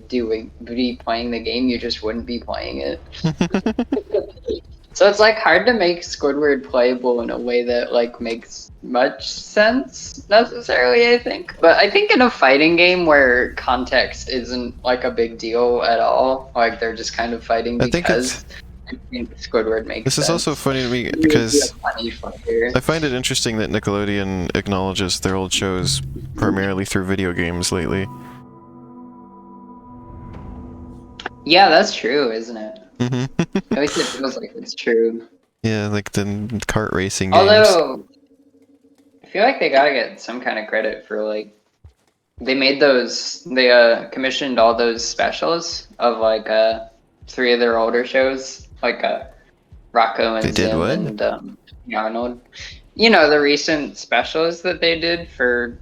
playing the game, you just wouldn't be playing it. So it's like hard to make Squidward playable in a way that like makes much sense necessarily, I think. But I think in a fighting game where context isn't like a big deal at all, like they're just kind of fighting because I think Squidward makes This sense. is also funny to me He would be because a funny fighter. I find it interesting that Nickelodeon acknowledges their old shows primarily through video games lately. Yeah, that's true, isn't it? Mm-hmm. At least it feels like it's true. Yeah, like the kart racing games. Although, I feel like they gotta get some kind of credit for like they commissioned all those specials of like 3 of their older shows, like Rocco and They did Zim what? and Arnold. You know, the recent specials that they did for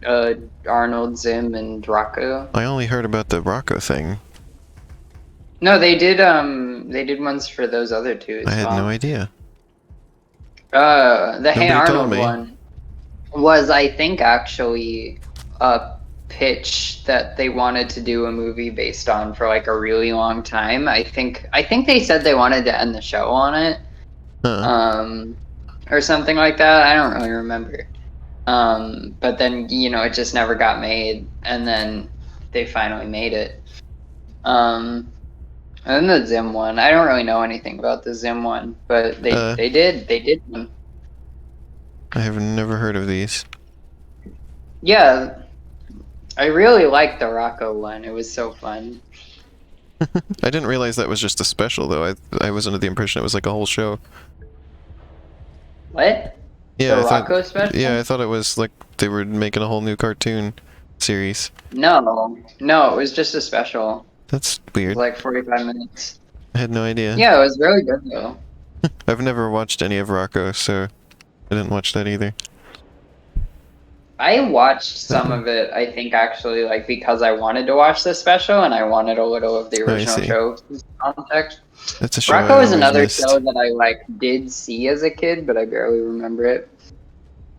Arnold, Zim, and Rocco. I only heard about the Rocco thing. No, they did ones for those other 2 as I had well. no idea. The Hey Nobody told Arnold me. one was, I think, actually a pitch that they wanted to do a movie based on for like a really long time. I think they said they wanted to end the show on it, or something like that. I don't really remember. But then it just never got made, and then they finally made it. And then the Zim one, I don't really know anything about the Zim one, but they did one. I have never heard of these. Yeah, I really liked the Rocco one. It was so fun. I didn't realize that was just a special though. I was under the impression it was like a whole show. What? Yeah, The I thought. Rocco special? Yeah, I thought it was like they were making a whole new cartoon series. No, it was just a special. That's It weird. was like 45 minutes. I had no idea. Yeah, it was really good though. I've never watched any of Rocco, so I didn't watch that either. I watched some of it, I think, actually, like because I wanted to watch the special and I wanted a little of the original see. show context. That's a show Rocco I is always another missed. show that I like did see as a kid, but I barely remember it.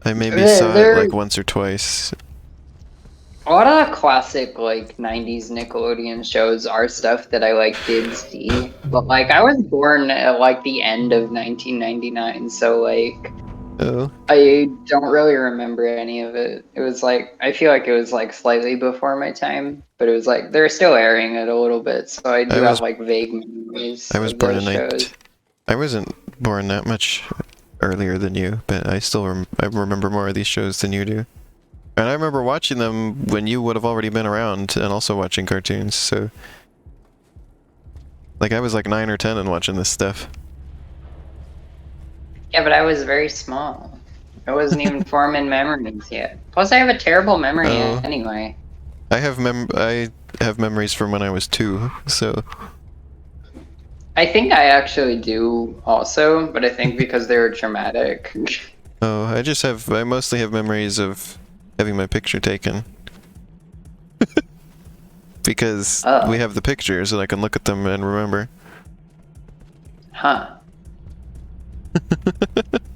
I maybe There- saw it there- like once or twice. A lot of the classic like '90s Nickelodeon shows are stuff that I like did see, but like I was born at like the end of 1999, so like Oh, I don't really remember any of it. It was like I feel like it was like slightly before my time, but it was like they're still airing it a little bit, so I do have like vague memories. I was of born those in shows. I wasn't born that much earlier than you, but I still I remember more of these shows than you do. And I remember watching them when you would have already been around and also watching cartoons, so... Like, I was like 9 or 10 and watching this stuff. Yeah, but I was very small. I wasn't even forming memories yet. Plus, I have a terrible memory Oh. anyway. I have memories from when I was 2, so... I think I actually do also, but I think because they were traumatic. Oh, I mostly have memories of having my picture taken. Because Oh. we have the pictures and I can look at them and remember. Huh.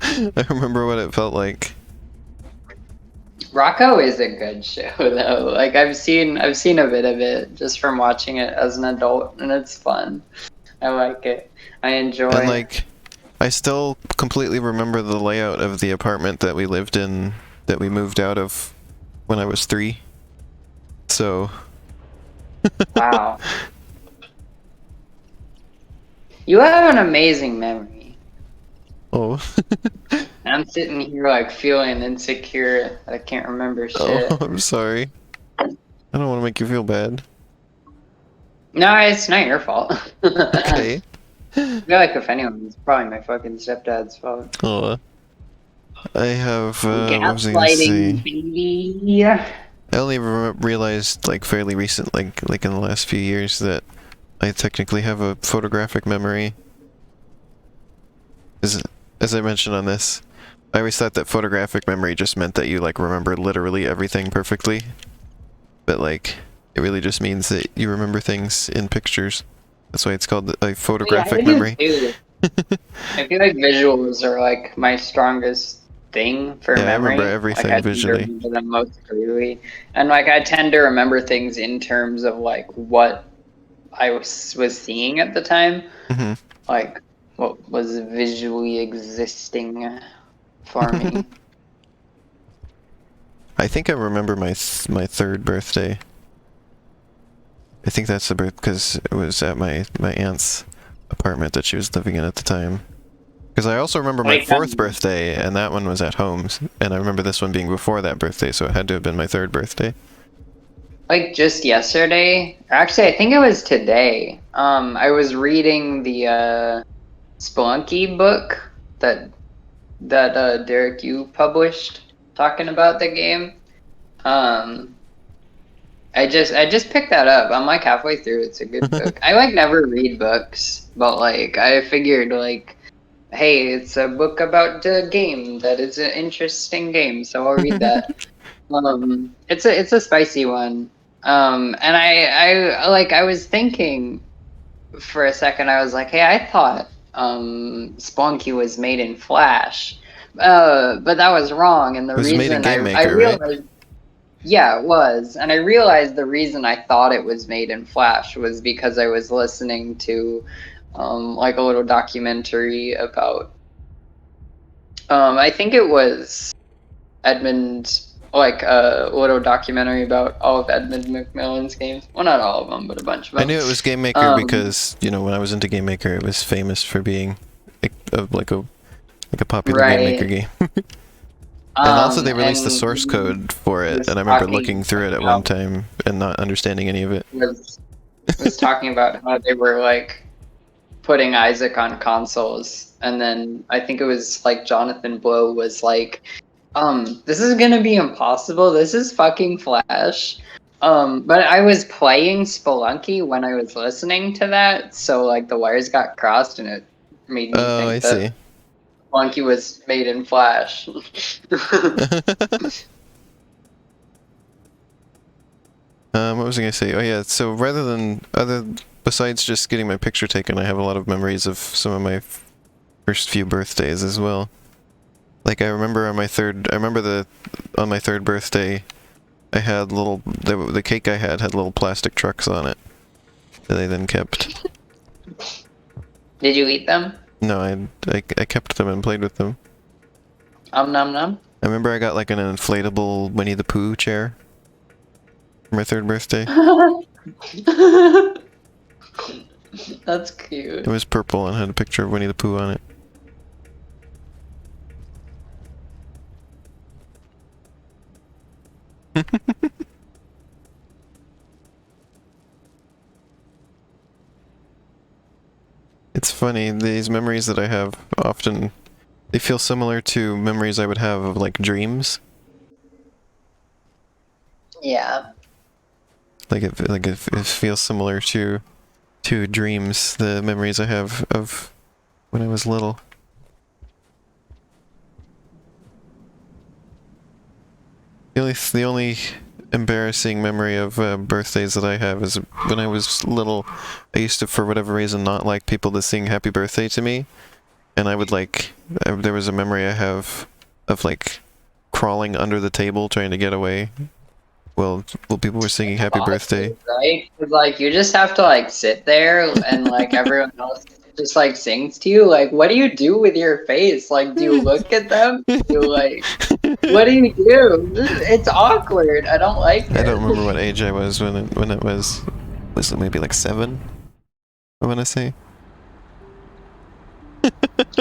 I remember what it felt like. Rocco is a good show though. Like I've seen a bit of it just from watching it as an adult, and it's fun. I like it. I enjoy. And like, I still completely remember the layout of the apartment that we lived in, that we moved out of when I was 3. So, Wow. You have an amazing memory. oh, I'm sitting here like feeling insecure that I can't remember oh, shit. I'm sorry. I don't want to make you feel bad. No, it's not your fault. Okay. I feel like if anyone, it's probably my fucking stepdad's fault. Oh, I have, what was I gonna Gaslighting, say? baby. I only realized, like, fairly recent, like in the last few years, that I technically have a photographic memory. As I mentioned on this, I always thought that photographic memory just meant that you, like, remember literally everything perfectly. But, like, it really just means that you remember things in pictures. That's why it's called a photographic memory. Too. I feel like visuals are like my strongest thing for Yeah, I remember memory. Like everything I tend to visually. remember them most clearly, and like I tend to remember things in terms of like what I was seeing at the time, Hmm. like what was visually existing for me. I think I remember my 3rd birthday. I think that's the birth, because it was at my aunt's apartment that she was living in at the time. Because I also remember my Like 4th birthday, and that one was at home, and I remember this one being before that birthday, so it had to have been my 3rd birthday. like just yesterday, actually I think it was today. I was reading the Spelunky book that Derek you published talking about the game. Um, I just picked that up. I'm like halfway through. It's a good book. I like never read books, but like I figured like, hey, it's a book about a game that is an interesting game, so I'll read that. It's a spicy one. And I was thinking for a second. I was like, hey, I thought Spelunky was made in Flash, but that was wrong. And the It was made in reason Game I Maker, right? realized, yeah, it was, and I realized the reason I thought it was made in Flash was because I was listening to like a little documentary about I think it was Edmund, like a little documentary about all of Edmund McMillan's games. Well, not all of them, but a bunch of I them. knew it was Game Maker because, you know, when I was into Game Maker, it was famous for being like a popular Game Maker Right. game. And also they released the And source code for it, was and I remember talking looking through it at one about time and not understanding any of it. was talking about how they were like putting Isaac on consoles, and then I think it was like Jonathan Blow was like, this is gonna be impossible. This is fucking Flash. But I was playing Spelunky when I was listening to that, so like the wires got crossed, and it made me Oh, I think see. that Spelunky was made in Flash. What was I gonna say? Oh yeah, so besides just getting my picture taken, I have a lot of memories of some of my first few birthdays as well. Like I remember on my 3rd birthday, I had the cake I had little plastic trucks on it that I then kept. Did you eat them? No, I kept them and played with them. Nom nom. I remember I got like an inflatable Winnie the Pooh chair for my 3rd birthday. That's It cute. was purple and had a picture of Winnie the Pooh on it. It's funny, these memories that I have often, they feel similar to memories I would have of like dreams. Yeah. It feels similar to dreams, the memories I have of when I was little. The only embarrassing memory of birthdays that I have is when I was little, I used to, for whatever reason, not like people to sing happy birthday to me. And I would there was a memory I have of like crawling under the table trying to get away while people were singing happy birthday. Right? 'Cause, like you just have to like sit there and like everyone else just like sings to you, like what do you do with your face? Like do you look at them? Do you like what do you do? It's awkward. I don't like I don't it. remember what age I was when it was it maybe like 7, I want to say.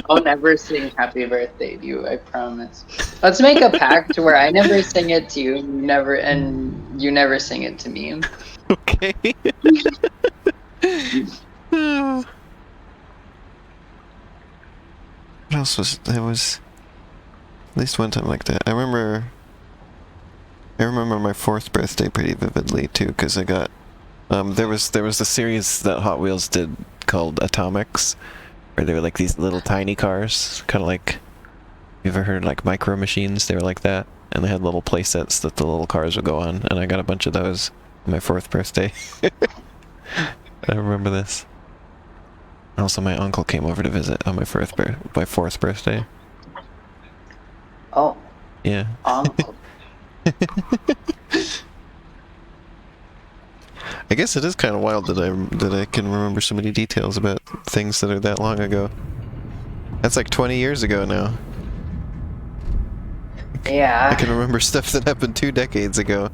I'll never sing happy birthday to you, I promise. Let's make a pact where I never sing it to you, and you never sing it to me. Okay. What else was there? Was at least one time like that. I remember my 4th birthday pretty vividly too, because I got there was the series that Hot Wheels did called Atomics, where they were like these little tiny cars, kind of like, you ever heard like Micro Machines? They were like that, and they had little play sets that the little cars would go on, and I got a bunch of those on my 4th birthday. I remember this. Also, my uncle came over to visit on my 4th birthday. Oh, Yeah. uncle. I guess it is kind of wild that I can remember so many details about things that are that long ago. That's like 20 years ago now. I Yeah. can remember stuff that happened 2 decades ago.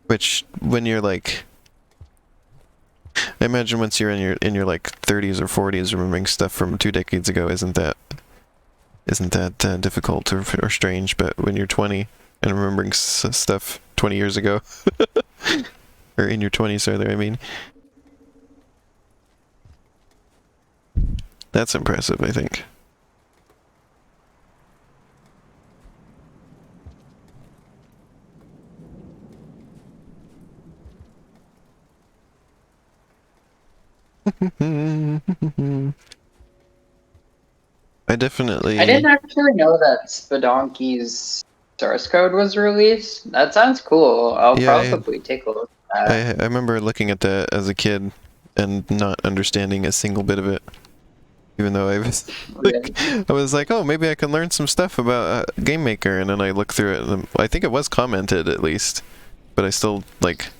Which, when you're like, I imagine once you're in your like 30s or 40s, remembering stuff from 2 decades ago isn't that difficult or strange. But when you're 20 and remembering stuff 20 years ago, or in your 20s, rather, I mean, that's impressive, I think. I didn't actually know that Spelunky's source code was released. That sounds cool. I'll probably take a look at that. I remember looking at that as a kid and not understanding a single bit of it. Even though I was like, I was like, oh, maybe I can learn some stuff about Game Maker, and then I looked through it, and I think it was commented at least, but I still, like,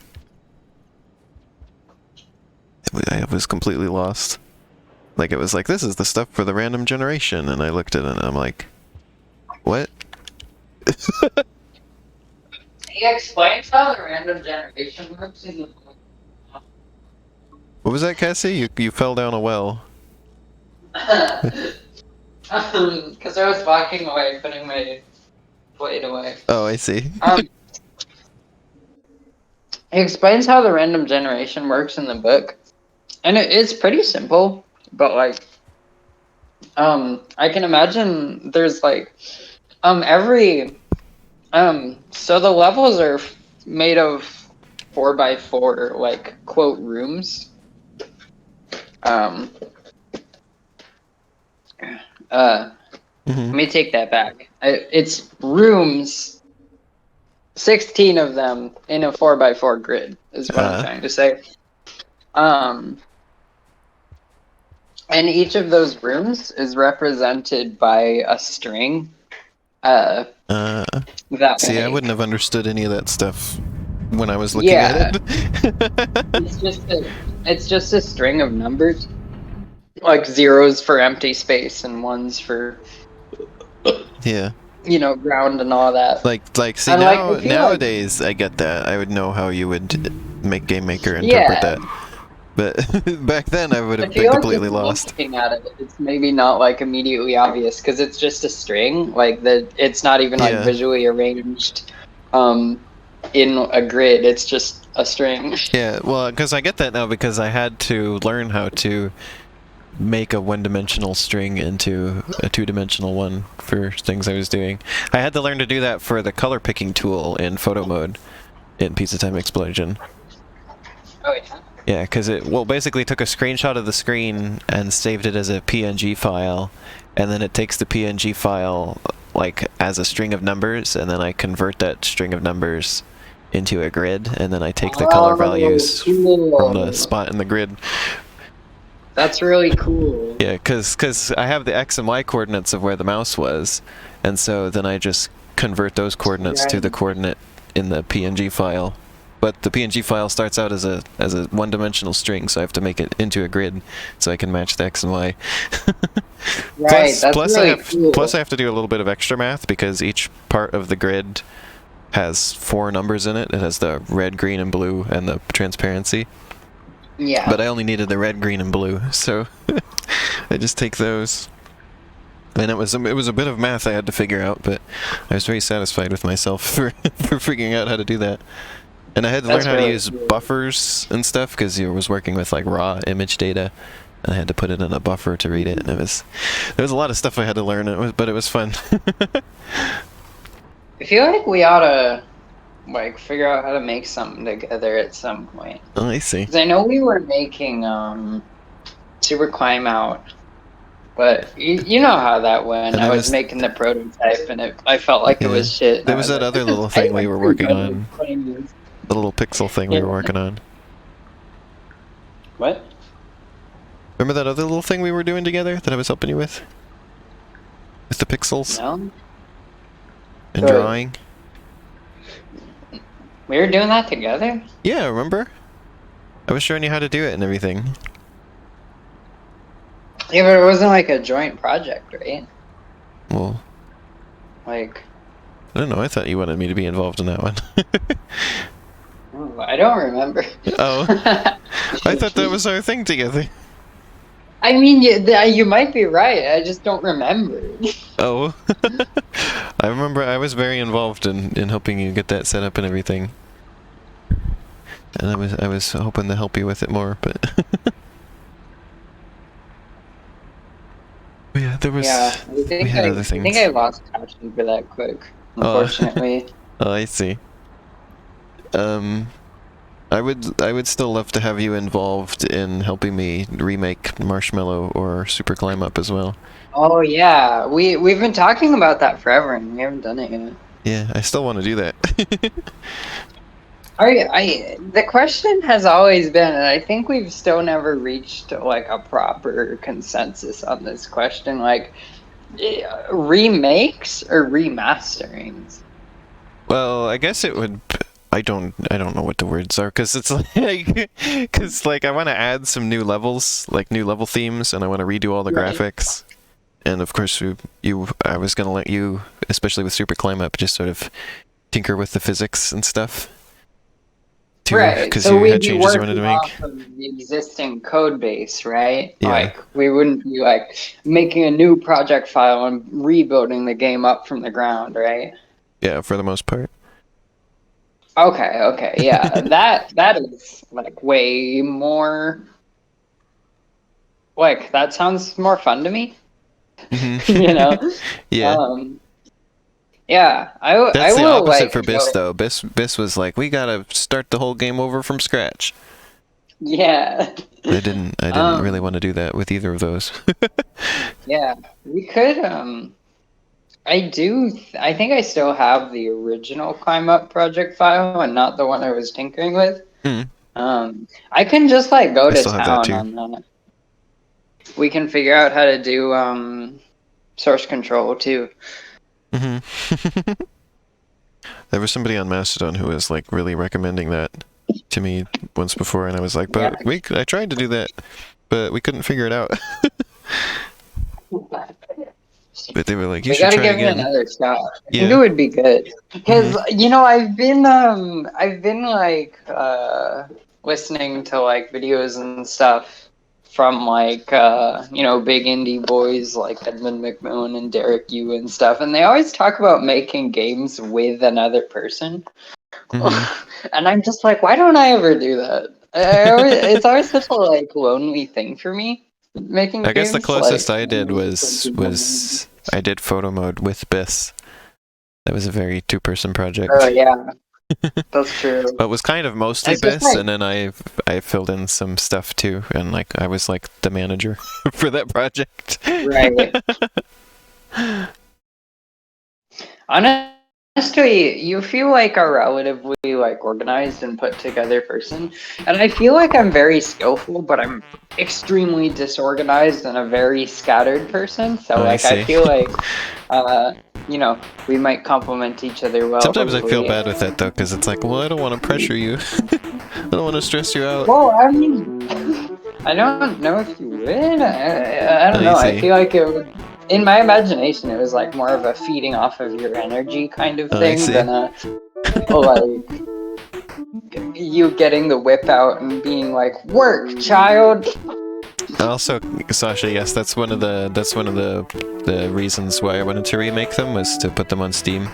I was completely lost. Like, it was like, this is the stuff for the random generation, and I looked at it and I'm like, what? He explains how the random generation works in the book. What was that, Cassie? You fell down a well. Because I was walking away, putting my plate away. Oh, I see. He explains how the random generation works in the book, and it's pretty simple. But like, I can imagine there's like, so the levels are made of 4x4 like quote rooms. Let me take that back. It's rooms, 16 of them in a 4x4 grid is what I'm trying to say. And each of those rooms is represented by a string. See, I wouldn't have understood any of that stuff when I was looking at it. It's just a string of numbers, like zeros for empty space and ones for ground and all that. Like see, nowadays I get that. I would know how you would make Game Maker interpret that. But back then I would have been completely lost. Looking at it, it's maybe not like immediately obvious because it's just a string. Like it's not even like visually arranged in a grid. It's just a string. Yeah, well, because I get that now because I had to learn how to make a one-dimensional string into a two-dimensional one for things I was doing. I had to learn to do that for the color picking tool in photo mode in Pizza Time Explosion. Oh yeah. Yeah, because it basically took a screenshot of the screen and saved it as a PNG file, and then it takes the PNG file like as a string of numbers, and then I convert that string of numbers into a grid, and then I take the color values from the spot in the grid. That's really cool. Yeah, because I have the X and Y coordinates of where the mouse was, and so then I just convert those coordinates to the coordinate in the PNG file, but the PNG file starts out as a one-dimensional string, so I have to make it into a grid so I can match the X and Y. Right, that's really cool. Plus I have to do a little bit of extra math because each part of the grid has 4 numbers in it. It has the red, green, and blue, and the transparency. Yeah. But I only needed the red, green, and blue, so I just take those. And it was a bit of math I had to figure out, but I was very satisfied with myself for figuring out how to do that. And I had to learn how to use buffers and stuff because I was working with like raw image data. And I had to put it in a buffer to read it, and there was a lot of stuff I had to learn. But it was fun. I feel like we ought to like figure out how to make something together at some point. Oh, I see. Because I know we were making Super Climb Out, but you know how that went. And I was making the prototype, and I felt like it was shit. There was that other little thing we were working on. The little pixel thing we were working on. What? Remember that other little thing we were doing together that I was helping you with? With the pixels? No. And drawing? We were doing that together? Yeah, remember? I was showing you how to do it and everything. Yeah, but it wasn't like a joint project, right? Well... Like... I don't know, I thought you wanted me to be involved in that one. I don't remember. Oh. I thought that was our thing together. I mean, you might be right. I just don't remember. Oh. I remember I was very involved in helping you get that set up and everything. And I was hoping to help you with it more, but... yeah, there was... Yeah, we had other things. I think I lost passion for that quick, unfortunately. Oh, I see. I would still love to have you involved in helping me remake Marshmallow or Super Climb Up as well. Oh yeah, we've been talking about that forever and we haven't done it yet. Yeah, I still want to do that. The question has always been, and I think we've still never reached like a proper consensus on this question, like remakes or remasterings. Well, I guess it would. I don't know what the words are, because it's like, I want to add some new levels, like new level themes, and I want to redo all the graphics. And of course, I was going to let you, especially with Super Climb Up, just sort of tinker with the physics and stuff. Right, because so you had changes you wanted to make. off of the existing code base, right? Yeah. Like, we wouldn't be like making a new project file and rebuilding the game up from the ground, right? Yeah, for the most part. Okay, yeah, that is like way more. Like, that sounds more fun to me. Mm-hmm. You know? Yeah. Yeah, That's the will, opposite like, for Biss, though. Biss was like, we gotta start the whole game over from scratch. Yeah. I didn't really want to do that with either of those. Yeah, we could. I think I still have the original Climb Up project file and not the one I was tinkering with. Mm. I can just like go to still have that, town on that. We can figure out how to do source control too. Mm-hmm. There was somebody on Mastodon who was like really recommending that to me once before, and I was like, but I tried to do that, but we couldn't figure it out. But they were like, you should try again. We gotta give it another shot. I think it would be good. Because, you know, I've been like, listening to, like, videos and stuff from, like, you know, big indie boys like Edmund McMillan and Derek Yu and stuff, and they always talk about making games with another person. Mm-hmm. And I'm just like, why don't I ever do that? It's always such a, like, lonely thing for me. Making I guess games, the closest like, I did was I did photo mode with Biss. That was a very two-person project. Oh yeah, that's true. But it was kind of mostly Biss, like... and then I filled in some stuff too, and like I was like the manager for that project. Right. Honestly, honestly, you feel like a relatively like organized and put together person, and I feel like I'm very skillful, but I'm extremely disorganized and a very scattered person. So Oh, I like I see. feel like, uh, you know, we might complement each other well. Sometimes I feel Hopefully. bad with that though, because it's like, well, I don't want to pressure you. I don't want to stress you out. Well, I mean, I don't know if you would. I don't I know. I see. feel like it would. In my imagination, it was like more of a feeding off of your energy kind of Oh, I thing see. than a like you getting the whip out and being like, "Work, child." Also, Sasha, yes, that's one of the reasons why I wanted to remake them was to put them on Steam.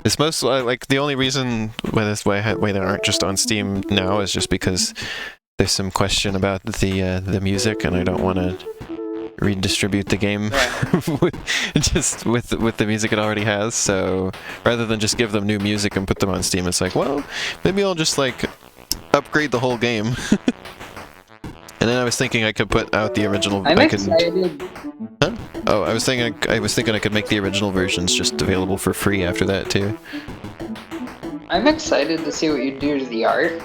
It's most like the only reason why they aren't just on Steam now is just because there's some question about the music, and I don't want to redistribute the game just with the music it already has. So rather than just give them new music and put them on Steam, it's like, well, maybe I'll just like upgrade the whole game. And then I was thinking I could put out the original. I'm excited. Huh? Oh, I was thinking I could make the original versions just available for free after that too. I'm excited to see what you do to the art,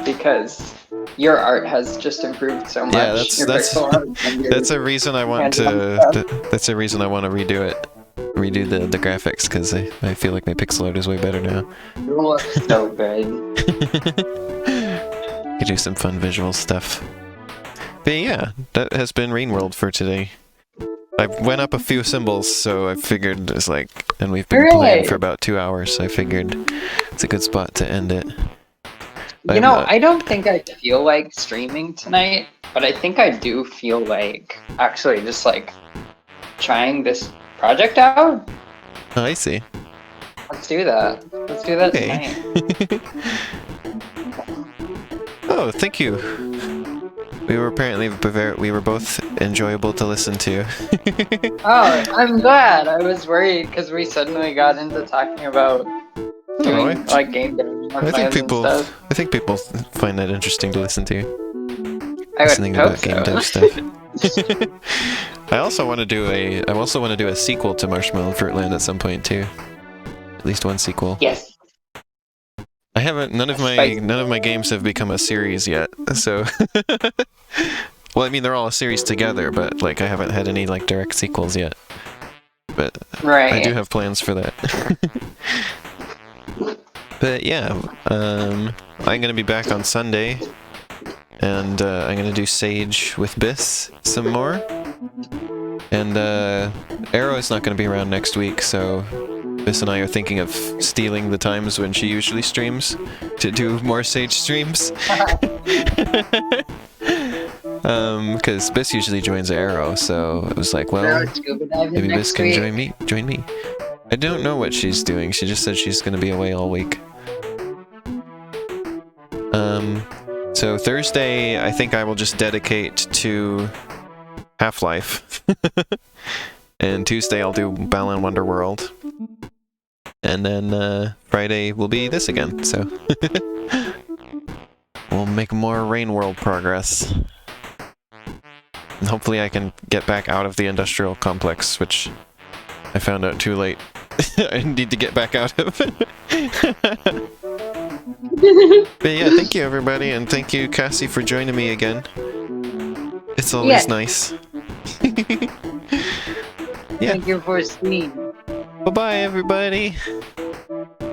because your art has just improved so much. Yeah, Your pixel art and your that's a reason I want hand-drawn to. stuff. That's a reason I want to redo the graphics, because I feel like my pixel art is way better now. You look so good. Could do some fun visual stuff. But yeah, that has been Rainworld for today. I went up a few symbols, so I figured it's like, and we've been playing for about 2 hours, so I figured it's a good spot to end it. You know, I don't think I feel like streaming tonight, but I think I do feel like actually just like trying this project out. Oh, I see. Let's do that. Let's do that Okay. tonight. Oh, thank you. We were both enjoyable to listen to. Oh, I'm glad. I was worried because we suddenly got into talking about doing like game development plans and stuff. I think people find that interesting to listen to. I would Listening hope about game dev so. stuff. I also want to do a sequel to Marshmallow Fruitland at some point too. At least one sequel. Yes. I haven't. None of my games have become a series yet. So, well, I mean they're all a series together, but like I haven't had any like direct sequels yet. But Right. I do have plans for that. But yeah, I'm gonna be back on Sunday, and I'm gonna do Sage with Biss some more. And Arrow is not gonna be around next week, so Biss and I are thinking of stealing the times when she usually streams to do more Sage streams. Because Biss usually joins Arrow, so it was like, well, maybe Biss can join me. I don't know what she's doing. She just said she's gonna be away all week. So Thursday, I think I will just dedicate to Half-Life. And Tuesday I'll do Balan Wonderworld. And then Friday will be this again, so we'll make more Rainworld progress. And hopefully I can get back out of the industrial complex, which I found out too late. I need to get back out of. But yeah, thank you everybody, and thank you Cassie for joining me again. It's always nice. Thank you for seeing. Bye bye everybody.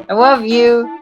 I love you.